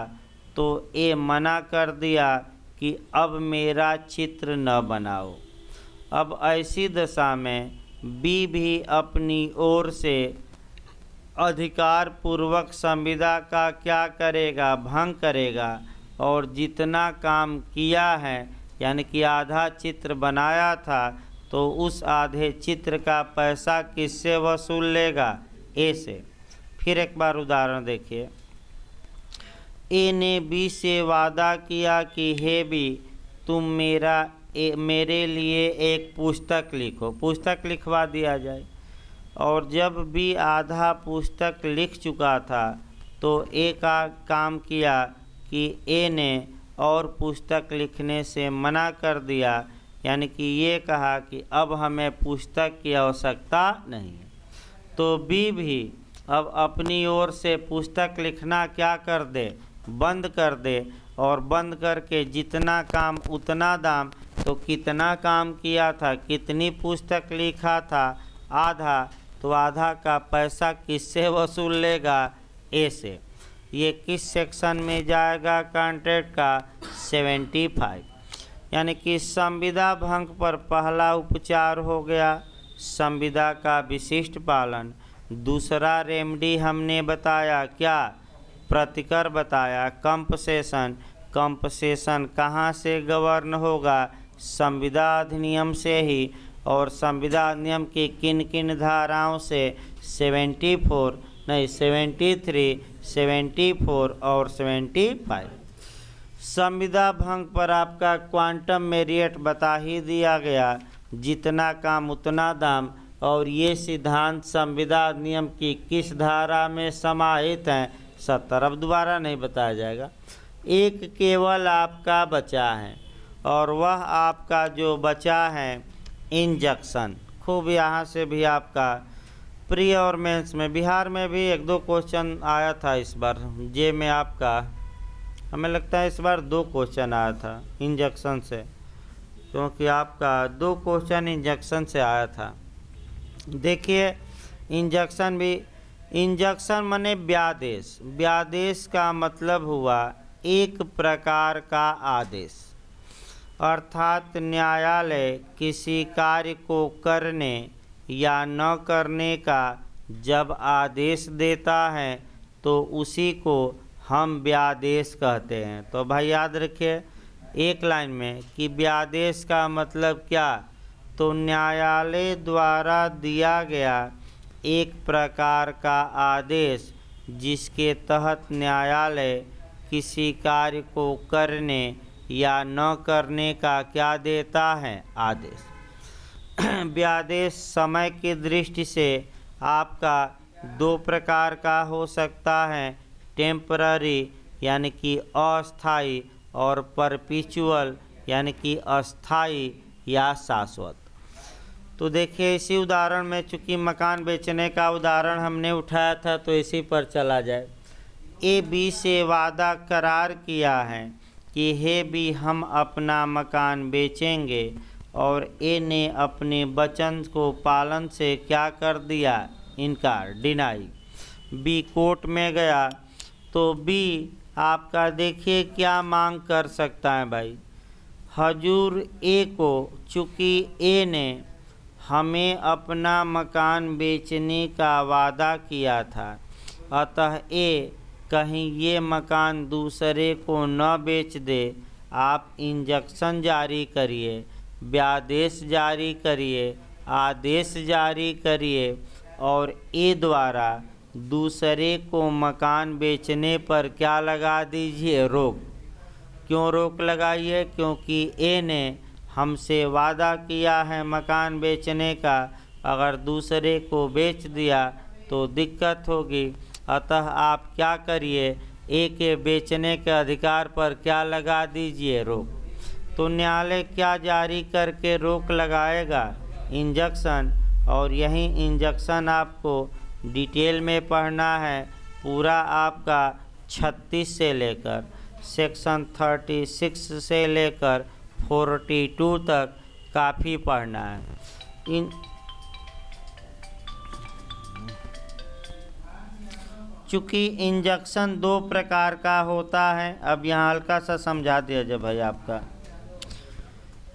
तो ए मना कर दिया कि अब मेरा चित्र न बनाओ। अब ऐसी दशा में बी भी अपनी ओर से अधिकार पूर्वक संविदा का क्या करेगा, भंग करेगा, और जितना काम किया है, यानी कि आधा चित्र बनाया था, तो उस आधे चित्र का पैसा किससे वसूल लेगा, ए से। फिर एक बार उदाहरण देखिए। ए ने बी से वादा किया कि हे बी तुम मेरे लिए एक पुस्तक लिखो, पुस्तक लिखवा दिया जाए। और जब बी आधा पुस्तक लिख चुका था तो ए का काम किया कि ए ने और पुस्तक लिखने से मना कर दिया, यानी कि ये कहा कि अब हमें पुस्तक की आवश्यकता नहीं है। तो बी भी अब अपनी ओर से पुस्तक लिखना क्या कर दे, बंद कर दे, और बंद करके जितना काम उतना दाम। तो कितना काम किया था, कितनी पुस्तक लिखा था, आधा, तो आधा का पैसा किससे वसूल लेगा, ए से। ये किस सेक्शन में जाएगा, कॉन्ट्रैक्ट का 75। यानी कि संविदा भंग पर पहला उपचार हो गया, संविदा का विशिष्ट पालन। दूसरा रेमेडी हमने बताया क्या, प्रतिकर बताया, कंपनसेशन। कंपनसेशन कहाँ से गवर्न होगा, संविदा अधिनियम से ही। और संविदा अधिनियम की किन किन धाराओं से, 74 नहीं 73, 74 और 75। संविदा भंग पर आपका क्वांटम मेरिट बता ही दिया गया, जितना काम उतना दाम। और ये सिद्धांत संविदा अधिनियम की किस धारा में समाहित हैं, 70। अब दोबारा नहीं बताया जाएगा। एक केवल आपका बचा है, और वह आपका जो बचा है इंजक्शन। खूब यहाँ से भी आपका प्री और मेंस में, बिहार में भी 1-2 क्वेश्चन आया था इस बार। जे में आपका हमें लगता है इस बार 2 क्वेश्चन आया था इंजक्शन से, क्योंकि आपका 2 क्वेश्चन इंजक्शन से आया था। देखिए इंजक्शन भी, इंजक्शन माने व्यादेश। व्यादेश का मतलब हुआ एक प्रकार का आदेश, अर्थात न्यायालय किसी कार्य को करने या न करने का जब आदेश देता है तो उसी को हम व्यादेश कहते हैं। तो भाई याद रखिए एक लाइन में कि व्यादेश का मतलब क्या, तो न्यायालय द्वारा दिया गया एक प्रकार का आदेश जिसके तहत न्यायालय किसी कार्य को करने या न करने का क्या देता है, आदेश। व्यादेश समय की दृष्टि से आपका दो प्रकार का हो सकता है, टेम्पररी यानी कि अस्थाई और परपिचुअल यानी कि अस्थाई या शाश्वत। तो देखिए इसी उदाहरण में चूँकि मकान बेचने का उदाहरण हमने उठाया था तो इसी पर चला जाए। ए बी से वादा करार किया है कि हे बी हम अपना मकान बेचेंगे, और ए ने अपने वचन को पालन से क्या कर दिया, इनकार, डिनाई। बी कोर्ट में गया तो बी आपका देखिए क्या मांग कर सकता है भाई, हजूर ए को, चूँकि ए ने हमें अपना मकान बेचने का वादा किया था, अतः ए कहीं ये मकान दूसरे को न बेच दे, आप इंजक्शन जारी करिए, व्यादेश जारी करिए, आदेश जारी करिए और ए द्वारा दूसरे को मकान बेचने पर क्या लगा दीजिए, रोक। क्यों रोक लगाइए, क्योंकि ए ने हमसे वादा किया है मकान बेचने का, अगर दूसरे को बेच दिया तो दिक्कत होगी, अतः आप क्या करिए, ए के बेचने के अधिकार पर क्या लगा दीजिए, रोक। तो न्यायालय क्या जारी करके रोक लगाएगा, इंजक्शन। और यही इंजक्शन आपको डिटेल में पढ़ना है, पूरा आपका 36 से लेकर सेक्शन 36 से लेकर 42 तक काफ़ी पढ़ना है। चूँकि इंजक्शन दो प्रकार का होता है, अब यहाँ हल्का सा समझा दिया जाए भाई आपका।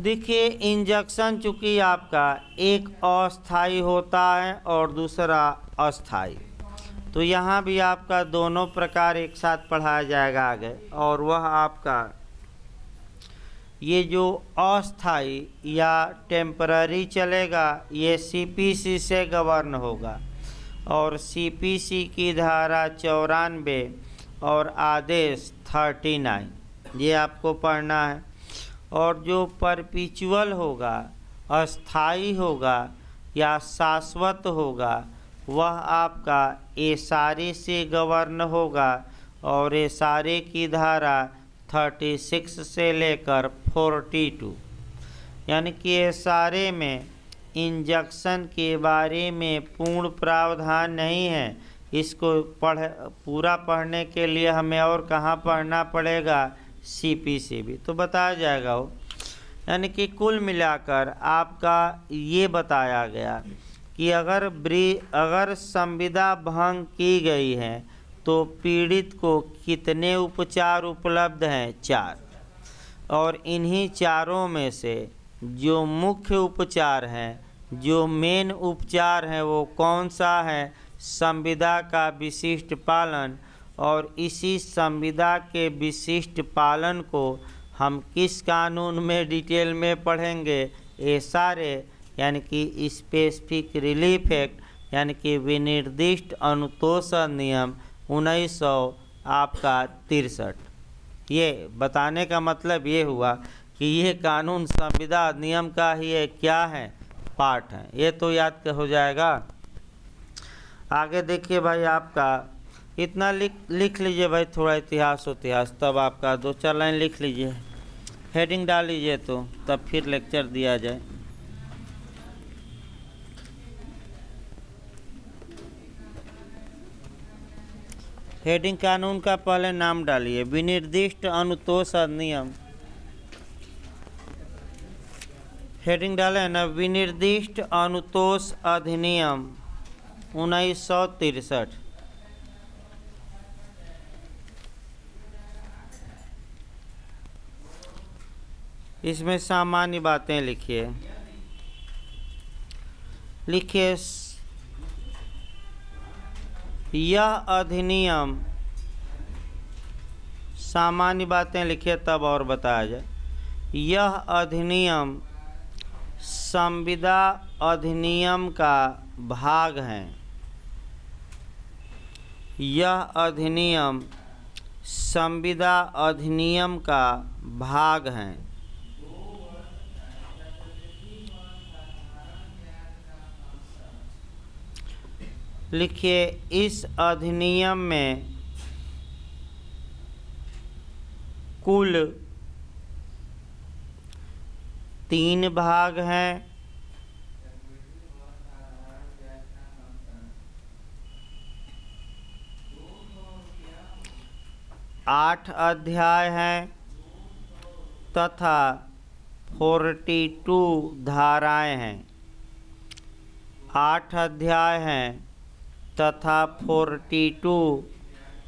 देखिए इंजक्शन चूँकि आपका एक अस्थाई होता है और दूसरा अस्थाई, तो यहाँ भी आपका दोनों प्रकार एक साथ पढ़ाया जाएगा आगे। और वह आपका ये जो अस्थाई या टेम्पररी चलेगा ये सीपीसी से गवर्न होगा, और सीपीसी की धारा 94 और आदेश 39 ये आपको पढ़ना है। और जो परपिचुअल होगा, अस्थाई होगा या शाश्वत होगा, वह आपका एसारे से गवर्न होगा, और एसारे की धारा 36 से लेकर 42, यानी कि एसारे में इंजक्शन के बारे में पूर्ण प्रावधान नहीं है। इसको पूरा पढ़ने के लिए हमें और कहाँ पढ़ना पड़ेगा, सीपीसी भी तो बताया जाएगा वो। यानी कि कुल मिलाकर आपका ये बताया गया कि अगर संविदा भंग की गई है तो पीड़ित को कितने उपचार उपलब्ध हैं, 4। और इन्हीं चारों में से जो मुख्य उपचार हैं, जो मेन उपचार हैं, वो कौन सा है, संविदा का विशिष्ट पालन। और इसी संविदा के विशिष्ट पालन को हम किस कानून में डिटेल में पढ़ेंगे, एसारे यानी कि स्पेसिफिक रिलीफ एक्ट, यानी कि विनिर्दिष्ट अनुतोष अधिनियम 1900 आपका 63। ये बताने का मतलब ये हुआ कि ये कानून संविदा अधिनियम का ही एक क्या है, पार्ट है। ये तो याद हो जाएगा। आगे देखिए भाई आपका इतना लिख लीजिए भाई, थोड़ा इतिहास तब आपका 2-4 लाइन लिख लीजिए, हेडिंग डाल लीजिए, तो तब फिर लेक्चर दिया जाए। हेडिंग कानून का पहले नाम डालिए, विनिर्दिष्ट अनुतोष अधिनियम। हेडिंग डाले ना, विनिर्दिष्ट अनुतोष अधिनियम 1963। इसमें सामान्य बातें लिखिए। यह अधिनियम सामान्य बातें लिखिए तब और बताया जाए। यह अधिनियम संविदा अधिनियम का भाग है। यह अधिनियम संविदा अधिनियम का भाग है। लिखिए इस अधिनियम में कुल 3 भाग हैं। 8 अध्याय हैं तथा 42 धाराएं हैं। 8 अध्याय हैं तथा 42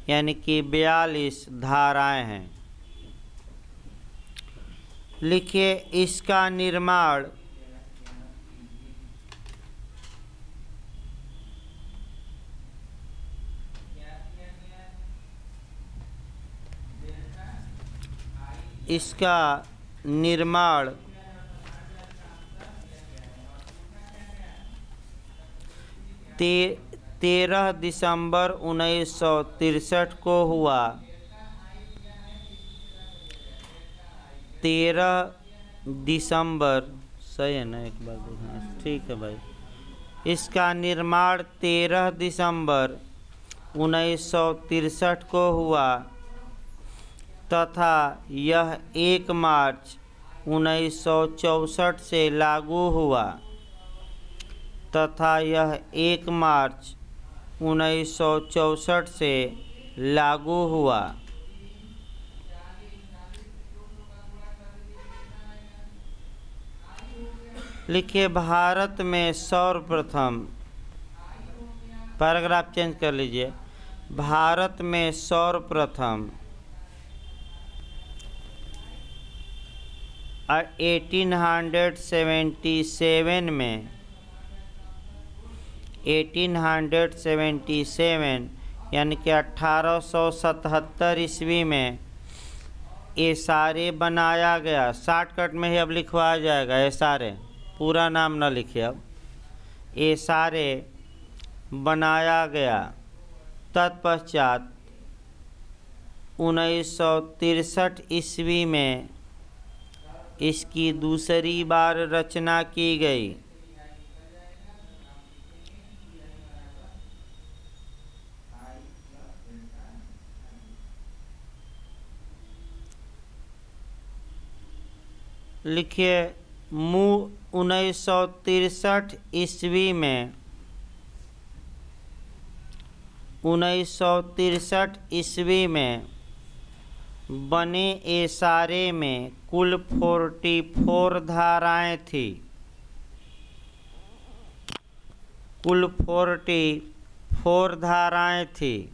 यानी कि 42 धाराएं हैं। लिखिए इसका निर्माण इसका निर्माण 13 दिसंबर 1963 को हुआ। 13 दिसंबर, सही है ना? एक बार देखना, ठीक है भाई। इसका निर्माण 13 दिसंबर 1963 को हुआ तथा यह 1 मार्च 1964 से लागू हुआ तथा यह 1 मार्च 1964 से लागू हुआ। लिखिए भारत में सर्वप्रथम, पैराग्राफ चेंज कर लीजिए। भारत में सर्वप्रथम 1877 में 1877 यानी कि 1877 ईस्वी में एसारे बनाया गया। शॉर्टकट में ही अब लिखवाया जाएगा एसारे, पूरा नाम न लिखिए। अब एसारे बनाया गया। तत्पश्चात 1963 ईस्वी में इसकी दूसरी बार रचना की गई। लिखिए 1963 ईस्वी में 1963 ईस्वी में बने एसारे में कुल 44 धाराएं थी। कुल 44 धाराएं थी,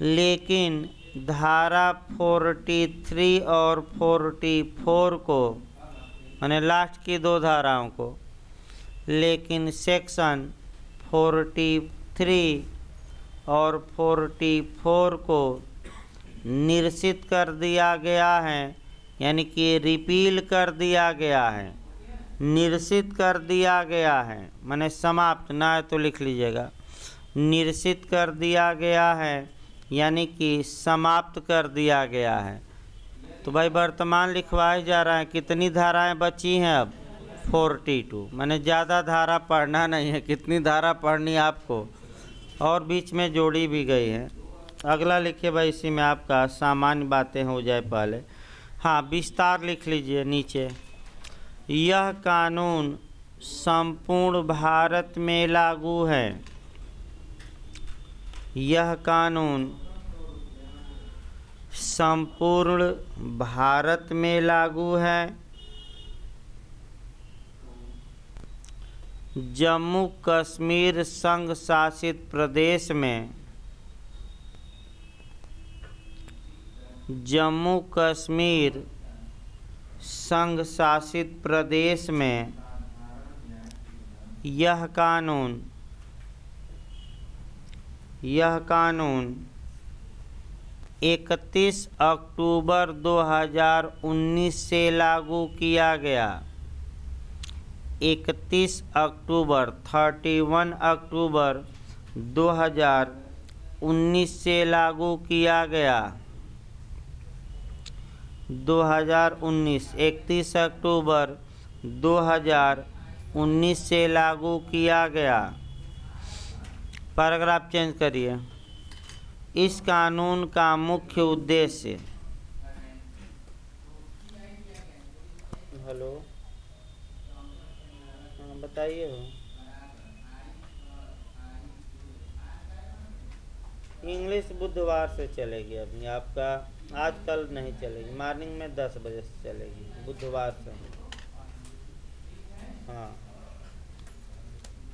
लेकिन धारा 43 और 44 को, माने लास्ट की 2 धाराओं को, लेकिन सेक्शन 43 और 44 को निरसित कर दिया गया है, यानी कि रिपील कर दिया गया है। निरसित कर दिया गया है माने समाप्त, ना है तो लिख लीजिएगा। निरसित कर दिया गया है यानी कि समाप्त कर दिया गया है। तो भाई वर्तमान लिखवाए जा रहा है। कितनी धाराएं बची हैं अब? 42। माने ज़्यादा धारा पढ़ना नहीं है। कितनी धारा पढ़नी आपको, और बीच में जोड़ी भी गई है। अगला लिखिए भाई, इसी में आपका सामान्य बातें हो जाए पहले। हाँ, विस्तार लिख लीजिए नीचे। यह कानून संपूर्ण भारत में लागू है। यह कानून संपूर्ण भारत में लागू है। जम्मू कश्मीर संघ शासित प्रदेश में, जम्मू कश्मीर संघ शासित प्रदेश में यह कानून 31 अक्टूबर 2019 से लागू किया गया। 31 अक्टूबर 31 अक्टूबर 2019 से लागू किया गया। 2019 31 अक्टूबर 2019 से लागू किया गया। पैराग्राफ चेंज करिए। इस कानून का मुख्य उद्देश्य। हेलो, हाँ बताइए। हो इंग्लिश बुधवार से चलेगी अभी आपका, आजकल नहीं चलेगी। मॉर्निंग में 10 बजे से चलेगी, बुधवार से। हाँ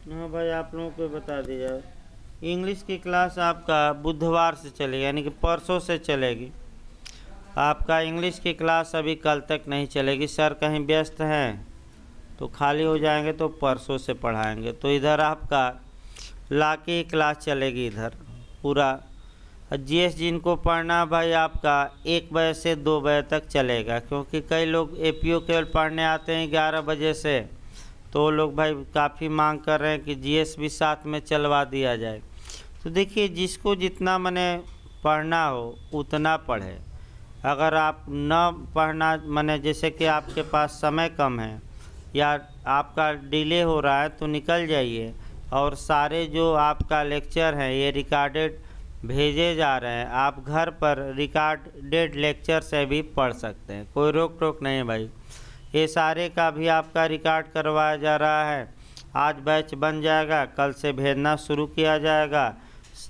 हाँ भाई, आप लोगों को बता दीजिए। इंग्लिश की क्लास आपका बुधवार से चलेगी, यानी कि परसों से चलेगी। आपका इंग्लिश की क्लास अभी कल तक नहीं चलेगी। सर कहीं व्यस्त हैं तो खाली हो जाएंगे तो परसों से पढ़ाएंगे। तो इधर आपका ला के क्लास चलेगी इधर पूरा। जीएस जिनको पढ़ना भाई आपका 1 बजे से 2 बजे तक चलेगा, क्योंकि कई लोग एपीओ केवल पढ़ने आते हैं 11 बजे से। तो लोग भाई काफ़ी मांग कर रहे हैं कि जीएस भी साथ में चलवा दिया जाए। तो देखिए, जिसको जितना मने पढ़ना हो उतना पढ़े। अगर आप न पढ़ना मने, जैसे कि आपके पास समय कम है या आपका डिले हो रहा है, तो निकल जाइए। और सारे जो आपका लेक्चर हैं ये रिकॉर्डेड भेजे जा रहे हैं। आप घर पर रिकॉर्डेड लेक्चर से भी पढ़ सकते हैं, कोई रोक टोक नहीं है भाई। ये सारे का भी आपका रिकॉर्ड करवाया जा रहा है। आज बैच बन जाएगा, कल से भेजना शुरू किया जाएगा।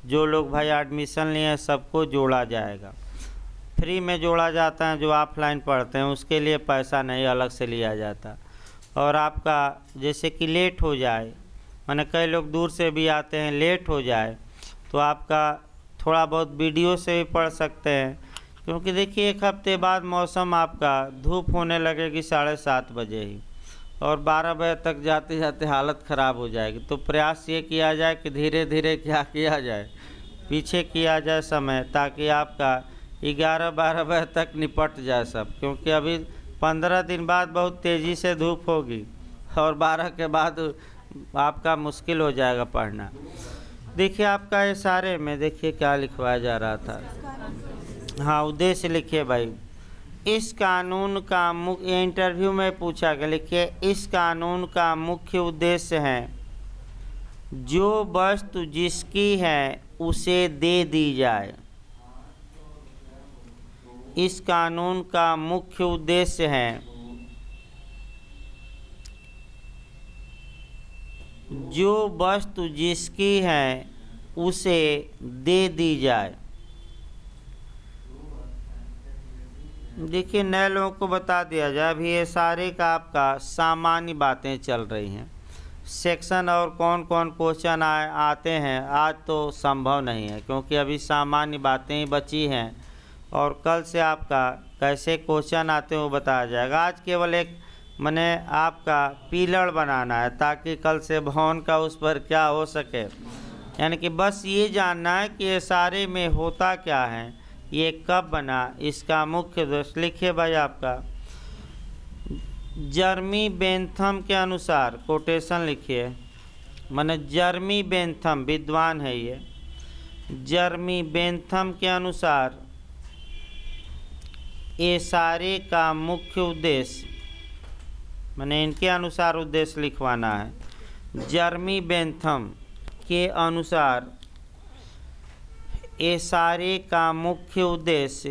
जो लोग भाई एडमिशन लिए हैं सबको जोड़ा जाएगा। फ्री में जोड़ा जाता है, जो ऑफलाइन पढ़ते हैं उसके लिए पैसा नहीं अलग से लिया जाता। और आपका जैसे कि लेट हो जाए, माने कई लोग दूर से भी आते हैं, लेट हो जाए तो आपका थोड़ा बहुत वीडियो से भी पढ़ सकते हैं। क्योंकि देखिए, 1 हफ्ते बाद मौसम आपका धूप होने लगेगी 7:30 बजे ही, और 12 बजे तक जाते जाते हालत ख़राब हो जाएगी। तो प्रयास ये किया जाए कि धीरे धीरे क्या किया जाए, पीछे किया जाए समय, ताकि आपका 11-12 बजे तक निपट जाए सब। क्योंकि अभी 15 दिन बाद बहुत तेज़ी से धूप होगी और 12 के बाद आपका मुश्किल हो जाएगा पढ़ना। देखिए, आपका ये सारे में देखिए क्या लिखवाया जा रहा था। हाँ, उद्देश्य लिखिए भाई। इस कानून का मुख्य, इंटरव्यू में पूछा गया, लिखिए इस कानून का मुख्य उद्देश्य है जो वस्तु जिसकी है उसे दे दी जाए। इस कानून का मुख्य उद्देश्य है जो वस्तु जिसकी है उसे दे दी जाए। देखिए, नए लोगों को बता दिया जाए, अभी ये सारे का आपका सामान्य बातें चल रही हैं। सेक्शन और कौन कौन क्वेश्चन आते हैं आज तो संभव नहीं है, क्योंकि अभी सामान्य बातें ही बची हैं। और कल से आपका कैसे क्वेश्चन आते हैं वो बताया जाएगा। आज केवल एक मैंने आपका पिलर बनाना है, ताकि कल से भवन का उस पर क्या हो सके। यानी कि बस ये जानना है कि ये सारे में होता क्या है, ये कब बना, इसका मुख्य उद्देश्य। लिखिए भाई आपका जर्मी बेंथम के अनुसार, कोटेशन लिखिए, माने जर्मी बेंथम विद्वान है ये। जर्मी बेंथम के अनुसार ये सारे का मुख्य उद्देश्य, माने इनके अनुसार उद्देश्य लिखवाना है। जर्मी बेंथम के अनुसार ये सारे का मुख्य उद्देश्य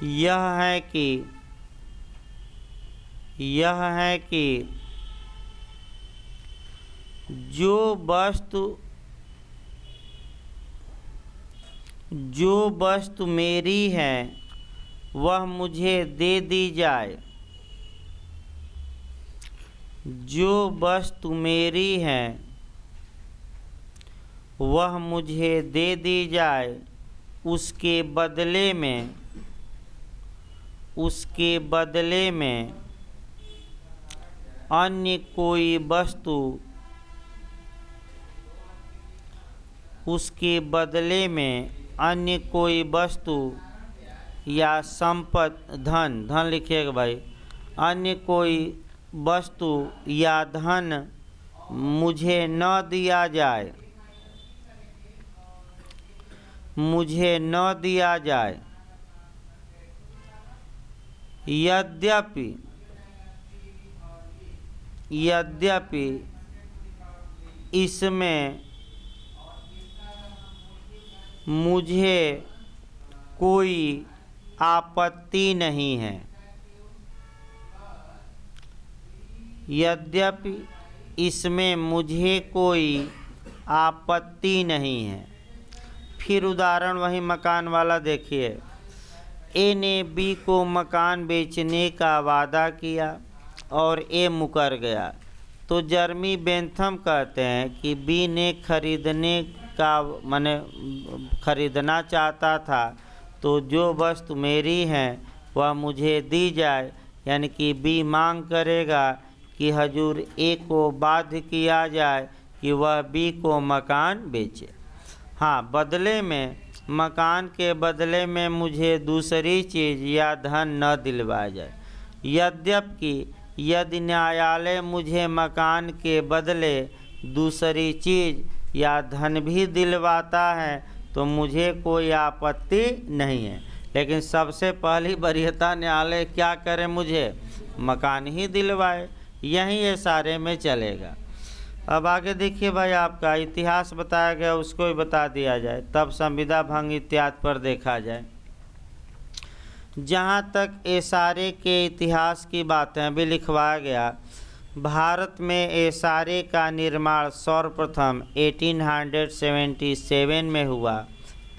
यह है कि जो वस्तु मेरी है वह मुझे दे दी जाए। जो वस्तु मेरी है वह मुझे दे दी जाए, उसके बदले में अन्य कोई वस्तु उसके बदले में अन्य कोई वस्तु या संपत्ति धन लिखिएगा भाई, अन्य कोई वस्तु या धन मुझे न दिया जाए, मुझे न दिया जाए, यद्यपि इसमें मुझे कोई आपत्ति नहीं है, यद्यपि इसमें मुझे कोई आपत्ति नहीं है। फिर उदाहरण वही मकान वाला देखिए। ए ने बी को मकान बेचने का वादा किया और ए मुकर गया, तो जर्मी बेंथम कहते हैं कि बी ने खरीदना चाहता था, तो जो वस्तु मेरी है वह मुझे दी जाए, यानी कि बी मांग करेगा कि हजूर ए को बाध्य किया जाए कि वह बी को मकान बेचे। हाँ, बदले में, मकान के बदले में मुझे दूसरी चीज़ या धन न दिलवाया जाए। यद्यपि यदि न्यायालय मुझे मकान के बदले दूसरी चीज़ या धन भी दिलवाता है तो मुझे कोई आपत्ति नहीं है, लेकिन सबसे पहली वरीयता न्यायालय क्या करे, मुझे मकान ही दिलवाए, यही ये सारे में चलेगा। अब आगे देखिए भाई, आपका इतिहास बताया गया उसको भी बता दिया जाए, तब संविदा भंग इत्यादि पर देखा जाए। जहाँ तक एसारे के इतिहास की बातें भी लिखवाया गया, भारत में एसारे का निर्माण सर्वप्रथम 1877 में हुआ,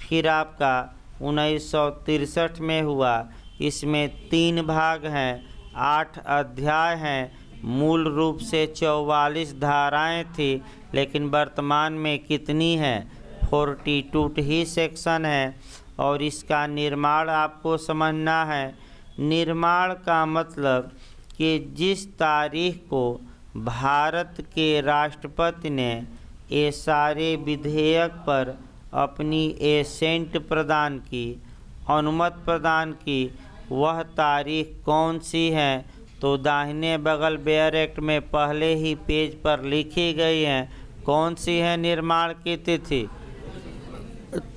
फिर आपका 1963 में हुआ। इसमें 3 भाग हैं, 8 अध्याय हैं, मूल रूप से 44 धाराएं थी, लेकिन वर्तमान में कितनी हैं, 42 ही सेक्शन है। और इसका निर्माण आपको समझना है। निर्माण का मतलब कि जिस तारीख को भारत के राष्ट्रपति ने ये सारे विधेयक पर अपनी एसेंट प्रदान की, अनुमति प्रदान की, वह तारीख कौन सी है, तो दाहिने बगल बेयर एक्ट में पहले ही पेज पर लिखी गई है। कौन सी है निर्माण की तिथि?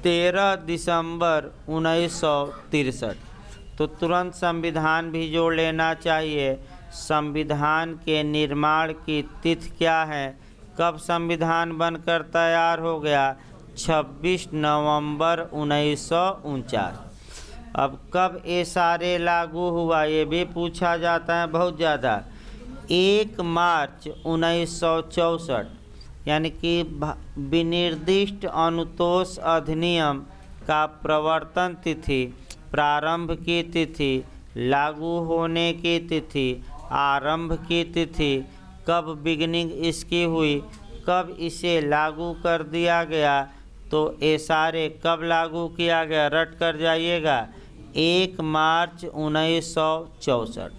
13 दिसंबर 1963। तो तुरंत संविधान भी जोड़ लेना चाहिए। संविधान के निर्माण की तिथि क्या है, कब संविधान बनकर तैयार हो गया? 26 नवंबर 1949। अब कब ये सारे लागू हुआ, ये भी पूछा जाता है बहुत ज़्यादा। 1 मार्च 1964, यानी कि विनिर्दिष्ट अनुतोष अधिनियम का प्रवर्तन तिथि, प्रारंभ की तिथि, लागू होने की तिथि, आरंभ की तिथि, कब बिगनिंग इसकी हुई, कब इसे लागू कर दिया गया, तो ये सारे कब लागू किया गया, रट कर जाइएगा, 1 मार्च 1964।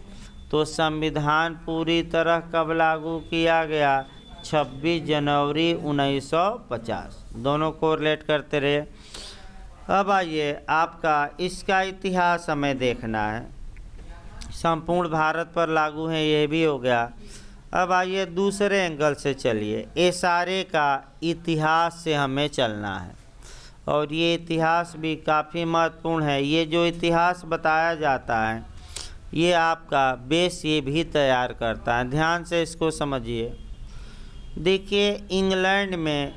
तो संविधान पूरी तरह कब लागू किया गया? 26 जनवरी 1950। दोनों को रिलेट करते रहे। अब आइए, आपका इसका इतिहास हमें देखना है। संपूर्ण भारत पर लागू है, ये भी हो गया। अब आइए दूसरे एंगल से चलिए, ये सारे का इतिहास से हमें चलना है, और ये इतिहास भी काफ़ी महत्वपूर्ण है। ये जो इतिहास बताया जाता है, ये आपका बेस ये भी तैयार करता है। ध्यान से इसको समझिए। देखिए, इंग्लैंड में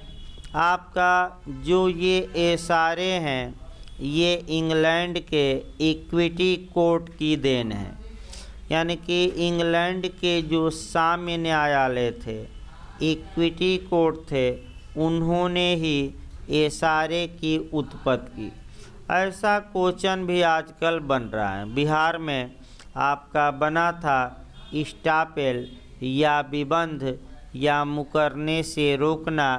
आपका जो ये सारे हैं, ये इंग्लैंड के इक्विटी कोर्ट की देन है। यानी कि इंग्लैंड के जो साम्य न्यायालय थे, इक्विटी कोर्ट थे, उन्होंने ही ये सारे की उत्पत्ति की। ऐसा क्वेश्चन भी आजकल बन रहा है। बिहार में आपका बना था स्टापेल या विबंध या मुकरने से रोकना।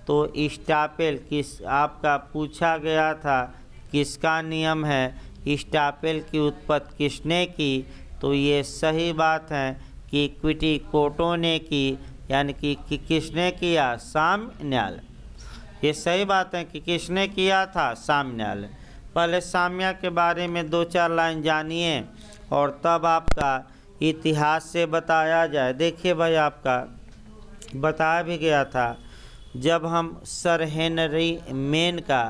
तो स्टापेल किस आपका पूछा गया था, किसका नियम है, स्टापेल की उत्पत्ति किसने की? तो ये सही बात है कि इक्विटी कोर्टों ने की, यानी कि किसने किया? साम्य न्यायालय। ये सही बात है कि किसने किया था, साम्य न्यायालय। पहले साम्य के बारे में 2-4 लाइन जानिए और तब आपका इतिहास से बताया जाए। देखिए भाई, आपका बताया भी गया था, जब हम सर हेनरी मेन का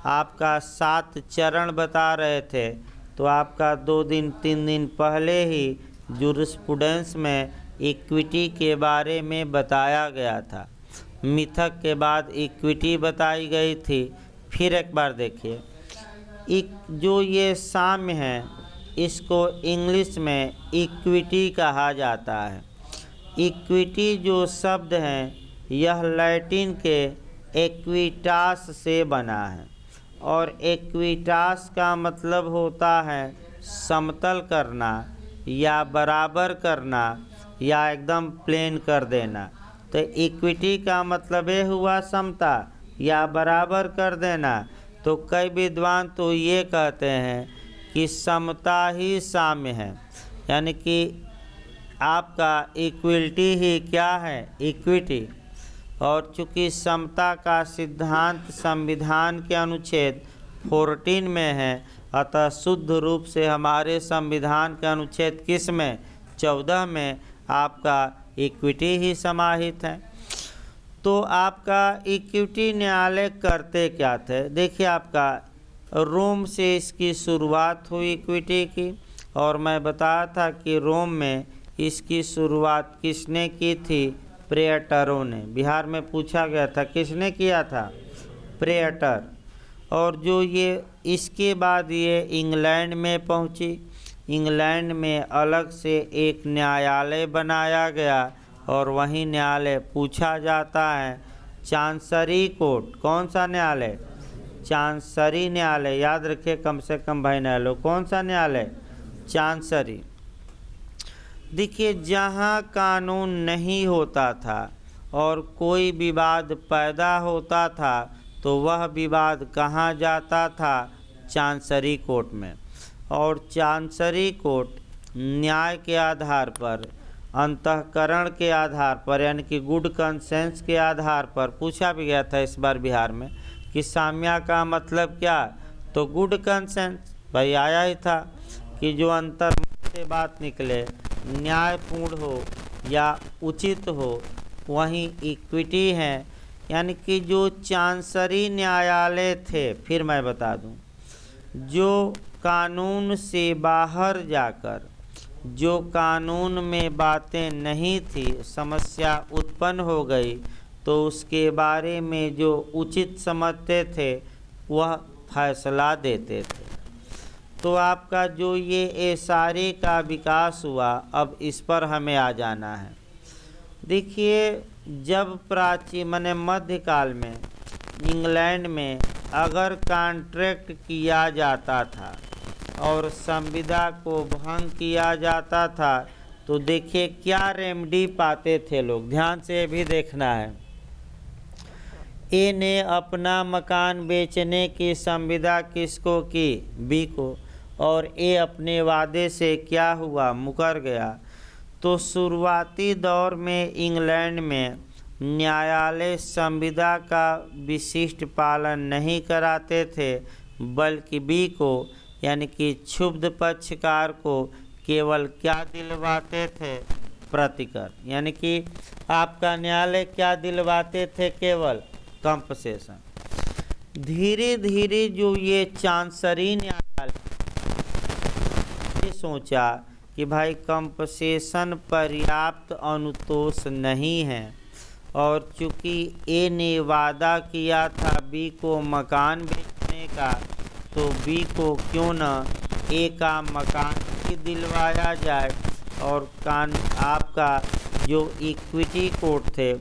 आपका 7 चरण बता रहे थे, तो आपका 2-3 दिन पहले ही जूरिस्प्रूडेंस में इक्विटी के बारे में बताया गया था। मिथक के बाद इक्विटी बताई गई थी। फिर एक बार देखिए, जो ये साम्य है, इसको इंग्लिश में इक्विटी कहा जाता है। इक्विटी जो शब्द है, यह लैटिन के एक्विटास से बना है, और एक्विटास का मतलब होता है समतल करना या बराबर करना या एकदम प्लेन कर देना। तो इक्विटी का मतलब ये हुआ समता या बराबर कर देना। तो कई विद्वान तो ये कहते हैं कि समता ही साम्य है, यानी कि आपका इक्विटी ही क्या है, इक्विटी। और चूँकि समता का सिद्धांत संविधान के अनुच्छेद 14 में है, अतः शुद्ध रूप से हमारे संविधान के अनुच्छेद किस में, 14 में आपका इक्विटी ही समाहित है। तो आपका इक्विटी न्यायालय करते क्या थे? देखिए, आपका रोम से इसकी शुरुआत हुई इक्विटी की, और मैं बताया था कि रोम में इसकी शुरुआत किसने की थी, प्रेटरों ने। बिहार में पूछा गया था किसने किया था, प्रेटर। और जो ये इसके बाद ये इंग्लैंड में पहुंची। इंग्लैंड में अलग से एक न्यायालय बनाया गया, और वही न्यायालय पूछा जाता है चांसरी कोर्ट। कौन सा न्यायालय, चांसरी न्यायालय। याद रखिए कम से कम भाई न्यायालय, कौन सा न्यायालय, चांसरी। देखिए, जहाँ कानून नहीं होता था और कोई विवाद पैदा होता था, तो वह विवाद कहाँ जाता था, चांसरी कोर्ट में। और चांसरी कोर्ट न्याय के आधार पर, अंतःकरण के आधार पर, यानी कि गुड कंसेंस के आधार पर पूछा भी गया था इस बार बिहार में कि साम्य का मतलब क्या, तो गुड कंसेंस भाई आया ही था कि जो अंतर से बात निकले, न्यायपूर्ण हो या उचित हो, वहीं इक्विटी है। यानी कि जो चांसरी न्यायालय थे, फिर मैं बता दूं, जो कानून से बाहर जाकर, जो कानून में बातें नहीं थी, समस्या उत्पन्न हो गई, तो उसके बारे में जो उचित समझते थे वह फैसला देते थे। तो आपका जो ये एसारे का विकास हुआ, अब इस पर हमें आ जाना है। देखिए, जब प्राचीन माने मध्यकाल में इंग्लैंड में अगर कॉन्ट्रैक्ट किया जाता था और संविदा को भंग किया जाता था, तो देखिए क्या रेमेडी पाते थे लोग, ध्यान से भी देखना है। ए ने अपना मकान बेचने की संविदा किसको की, बी को, और ए अपने वादे से क्या हुआ, मुकर गया। तो शुरुआती दौर में इंग्लैंड में न्यायालय संविदा का विशिष्ट पालन नहीं कराते थे, बल्कि बी को यानी कि क्षुब्ध पक्षकार को केवल क्या दिलवाते थे, प्रतिकर। यानी कि आपका न्यायालय क्या दिलवाते थे, केवल कंपसेशन। धीरे धीरे जो ये चांसरी न्यायालय सोचा कि भाई कंपसेशन पर्याप्त अनुतोष नहीं है, और चूँकि ए ने वादा किया था बी को मकान बेचने का, तो बी को क्यों न ए का मकान ही दिलवाया जाए। और आपका जो इक्विटी कोर्ट थे,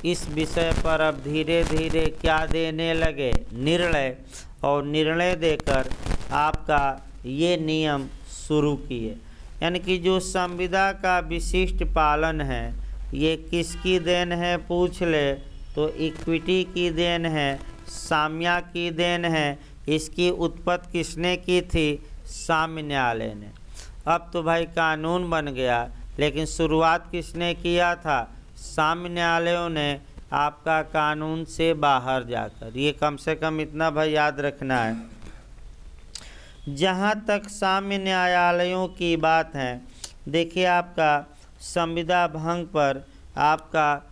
इस विषय पर अब धीरे धीरे क्या देने लगे, निर्णय, और निर्णय देकर आपका ये नियम शुरू किए। यानी कि जो संविदा का विशिष्ट पालन है, ये किसकी देन है, पूछ ले तो इक्विटी की देन है, साम्य की देन है। इसकी उत्पत्ति किसने की थी, साम्य न्यायालय ने। अब तो भाई कानून बन गया, लेकिन शुरुआत किसने किया था, साम्य न्यायालयों ने आपका कानून से बाहर जाकर। ये कम से कम इतना भाई याद रखना है। जहाँ तक साम्य न्यायालयों की बात है, देखिए आपका संविदा भंग पर आपका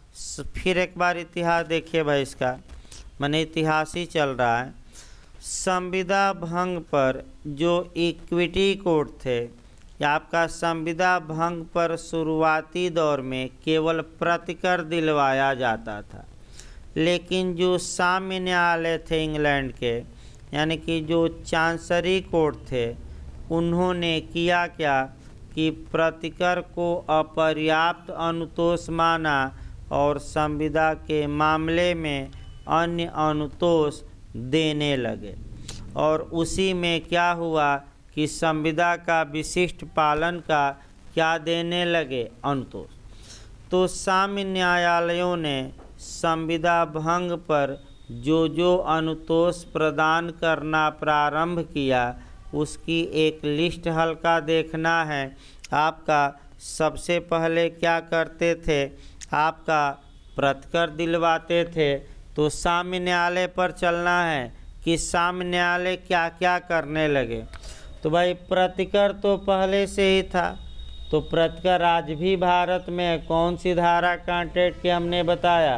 फिर एक बार इतिहास देखिए भाई, इसका माने इतिहास ही चल रहा है। संविदा भंग पर जो इक्विटी कोर्ट थे, या आपका संविदा भंग पर शुरुआती दौर में केवल प्रतिकर दिलवाया जाता था, लेकिन जो साम्य न्यायालय थे इंग्लैंड के, यानी कि जो चांसरी कोर्ट थे, उन्होंने किया क्या कि प्रतिकर को अपर्याप्त अनुतोष माना और संविदा के मामले में अन्य अनुतोष देने लगे। और उसी में क्या हुआ कि संविदा का विशिष्ट पालन का क्या देने लगे, अनुतोष। तो साम्य न्यायालयों ने संविदा भंग पर जो अनुतोष प्रदान करना प्रारंभ किया, उसकी एक लिस्ट हल्का देखना है। आपका सबसे पहले क्या करते थे, आपका प्रतिकर दिलवाते थे। तो साम्य न्यायालय पर चलना है कि साम्य न्यायालय क्या क्या करने लगे। तो भाई प्रतिकर तो पहले से ही था, तो प्रतिकर आज भी भारत में कौन सी धारा कांटेक्ट के हमने बताया,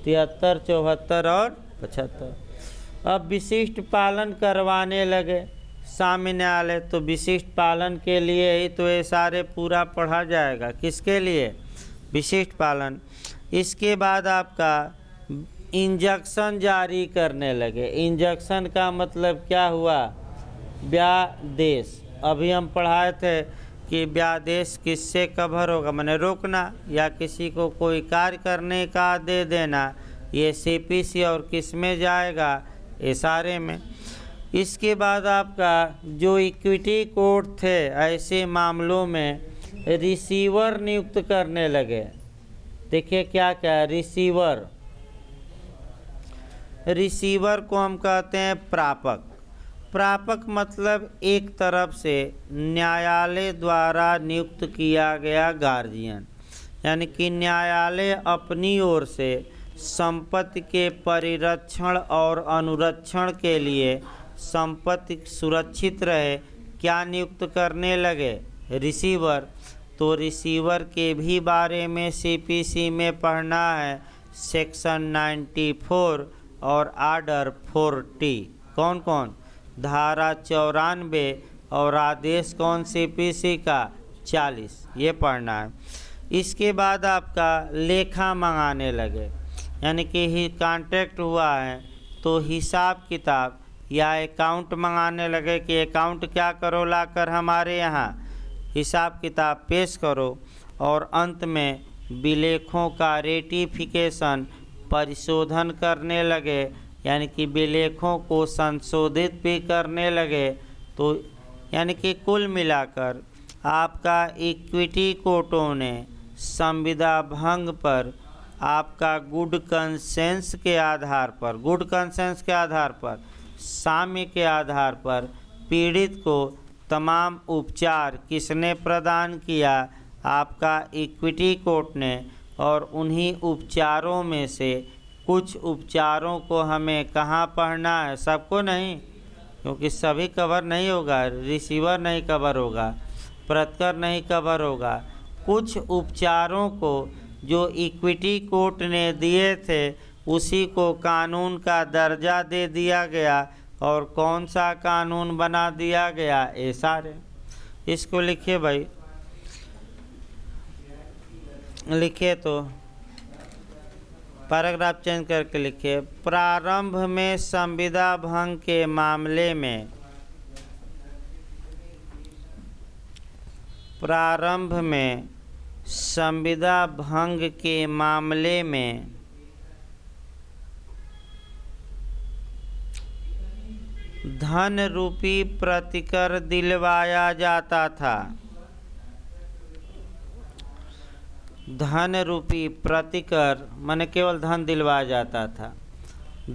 73, 74 और 75। अब विशिष्ट पालन करवाने लगे साम्य न्यायालय। तो विशिष्ट पालन के लिए ही तो ये सारे पूरा पढ़ा जाएगा, किसके लिए, विशिष्ट पालन। इसके बाद आपका इंजंक्शन जारी करने लगे। इंजंक्शन का मतलब क्या हुआ, व्यादेश। अभी हम पढ़ाए थे कि व्यादेश किससे कवर होगा, मैंने रोकना या किसी को कोई कार्य करने का दे देना, ये सीपीसी और किस में जाएगा, इशारे में। इसके बाद आपका जो इक्विटी कोर्ट थे, ऐसे मामलों में रिसीवर नियुक्त करने लगे। देखिए क्या क्या, रिसीवर, रिसीवर को हम कहते हैं प्रापक। प्रापक मतलब एक तरफ से न्यायालय द्वारा नियुक्त किया गया गार्जियन, यानी कि न्यायालय अपनी ओर से संपत्ति के परिरक्षण और अनुरक्षण के लिए संपत्ति सुरक्षित रहे, क्या नियुक्त करने लगे, रिसीवर। तो रिसीवर के भी बारे में सीपीसी में पढ़ना है, सेक्शन 94 और आर्डर 40। कौन कौन, धारा 94 और आदेश कौन सीपीसी का 40, ये पढ़ना है। इसके बाद आपका लेखा मंगाने लगे, यानी कि ही कॉन्ट्रैक्ट हुआ है तो हिसाब किताब या अकाउंट मंगाने लगे कि अकाउंट क्या करो, लाकर हमारे यहाँ हिसाब किताब पेश करो। और अंत में विलेखों का रेटिफिकेशन, परिशोधन करने लगे, यानी कि विलेखों को संशोधित भी करने लगे। तो यानी कि कुल मिलाकर आपका इक्विटी कोर्टों ने संविदा भंग पर आपका गुड कंसेंस के आधार पर, गुड कंसेंस के आधार पर, साम्य के आधार पर पीड़ित को तमाम उपचार किसने प्रदान किया, आपका इक्विटी कोर्ट ने। और उन्हीं उपचारों में से कुछ उपचारों को हमें कहाँ पढ़ना है, सबको नहीं, क्योंकि सभी कवर नहीं होगा, रिसीवर नहीं कवर होगा, प्रतिकर नहीं कवर होगा। कुछ उपचारों को जो इक्विटी कोर्ट ने दिए थे उसी को कानून का दर्जा दे दिया गया। और कौन सा कानून बना दिया गया, ये सारे। इसको लिखिए भाई, लिखिए तो पैराग्राफ चेंज करके लिखिए। प्रारंभ में संविदा भंग के मामले में, प्रारंभ में संविदा भंग के मामले में धन रूपी प्रतिकर दिलवाया जाता था। धन रूपी प्रतिकर माने केवल धन दिलवाया जाता था,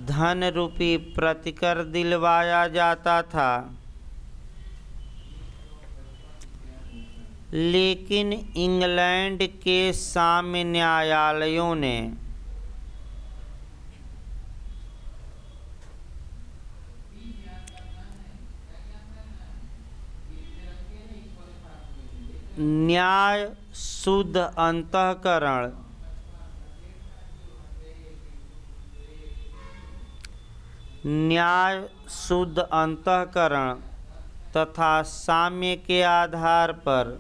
धन रूपी प्रतिकर दिलवाया जाता था। लेकिन इंग्लैंड के साम्य न्यायालयों ने न्याय शुद्ध अंतःकरण न्याय शुद्ध अंतःकरण तथा साम्य के आधार पर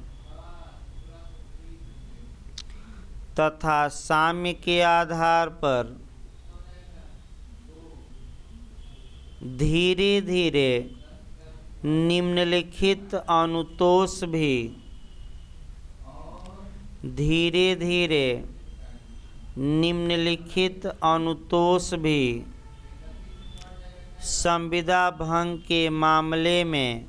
धीरे धीरे निम्नलिखित अनुतोष भी संविदा भंग के मामले में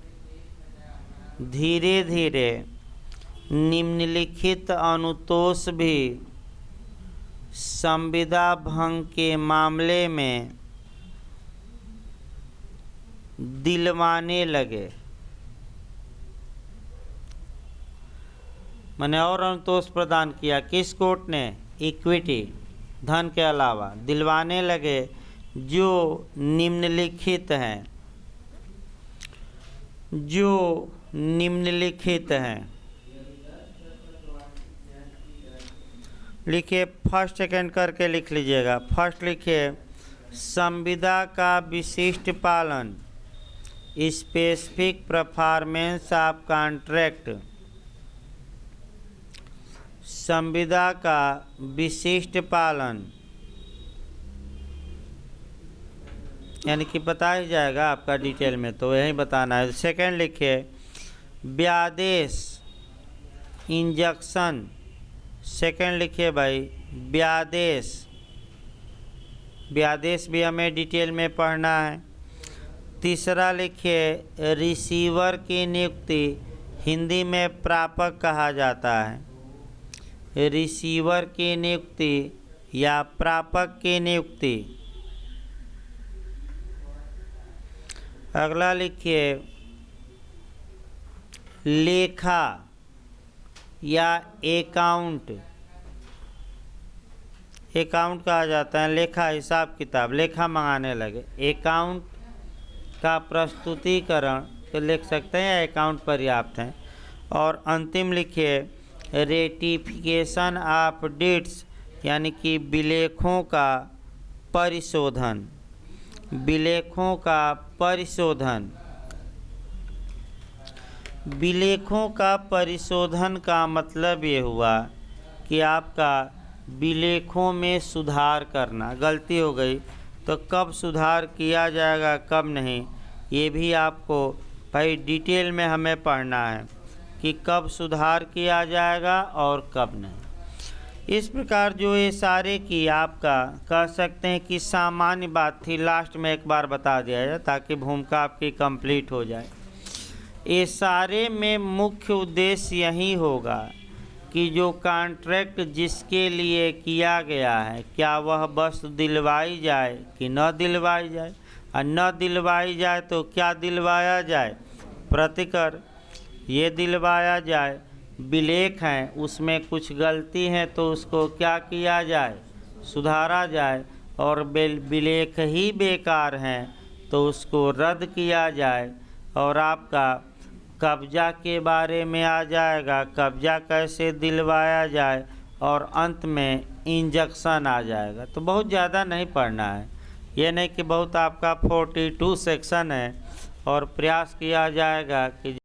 संविदा भंग के मामले में दिलवाने लगे। मैंने और अनुतोष प्रदान किया किस कोर्ट ने? इक्विटी, धन के अलावा दिलवाने लगे जो निम्नलिखित हैं। लिखिए, फर्स्ट सेकंड करके लिख लीजिएगा। फर्स्ट लिखिए, संविदा का विशिष्ट पालन, स्पेसिफिक परफॉर्मेंस ऑफ कॉन्ट्रैक्ट। संविदा का विशिष्ट पालन यानी कि बता ही जाएगा आपका डिटेल में, तो यही बताना है। सेकंड लिखिए, व्यादेश, इंजेक्शन। सेकंड लिखिए भाई, व्यादेश भी हमें डिटेल में पढ़ना है। तीसरा लिखिए, रिसीवर की नियुक्ति, हिंदी में प्रापक कहा जाता है। रिसीवर की नियुक्ति या प्रापक की नियुक्ति। अगला लिखिए, लेखा या अकाउंट कहा जाता है। लेखा हिसाब किताब, लेखा मंगाने लगे। अकाउंट का प्रस्तुतिकरण तो लिख सकते हैं, अकाउंट पर्याप्त है। और अंतिम लिखिए, रेटिफिकेशन ऑफ डेट्स यानी कि विलेखों का परिशोधन। विलेखों का परिशोधन का मतलब ये हुआ कि आपका विलेखों में सुधार करना। गलती हो गई तो कब सुधार किया जाएगा, कब नहीं, ये भी आपको भाई डिटेल में हमें पढ़ना है कि कब सुधार किया जाएगा और कब नहीं। इस प्रकार जो ये सारे की आपका कह सकते हैं कि सामान्य बात थी, लास्ट में एक बार बता दिया जाए ताकि भूमिका आपकी कंप्लीट हो जाए। ये सारे में मुख्य उद्देश्य यही होगा कि जो कॉन्ट्रैक्ट जिसके लिए किया गया है, क्या वह वस्तु दिलवाई जाए कि न दिलवाई जाए, और न दिलवाई जाए तो क्या दिलवाया जाए? प्रतिकर। ये दिलवाया जाए। विलेख हैं, उसमें कुछ गलती है तो उसको क्या किया जाए? सुधारा जाए। और विलेख ही बेकार हैं तो उसको रद्द किया जाए। और आपका कब्जा के बारे में आ जाएगा, कब्जा कैसे दिलवाया जाए, और अंत में इंजेक्शन आ जाएगा। तो बहुत ज़्यादा नहीं पढ़ना है, ये नहीं कि बहुत आपका 42 सेक्शन है और प्रयास किया जाएगा कि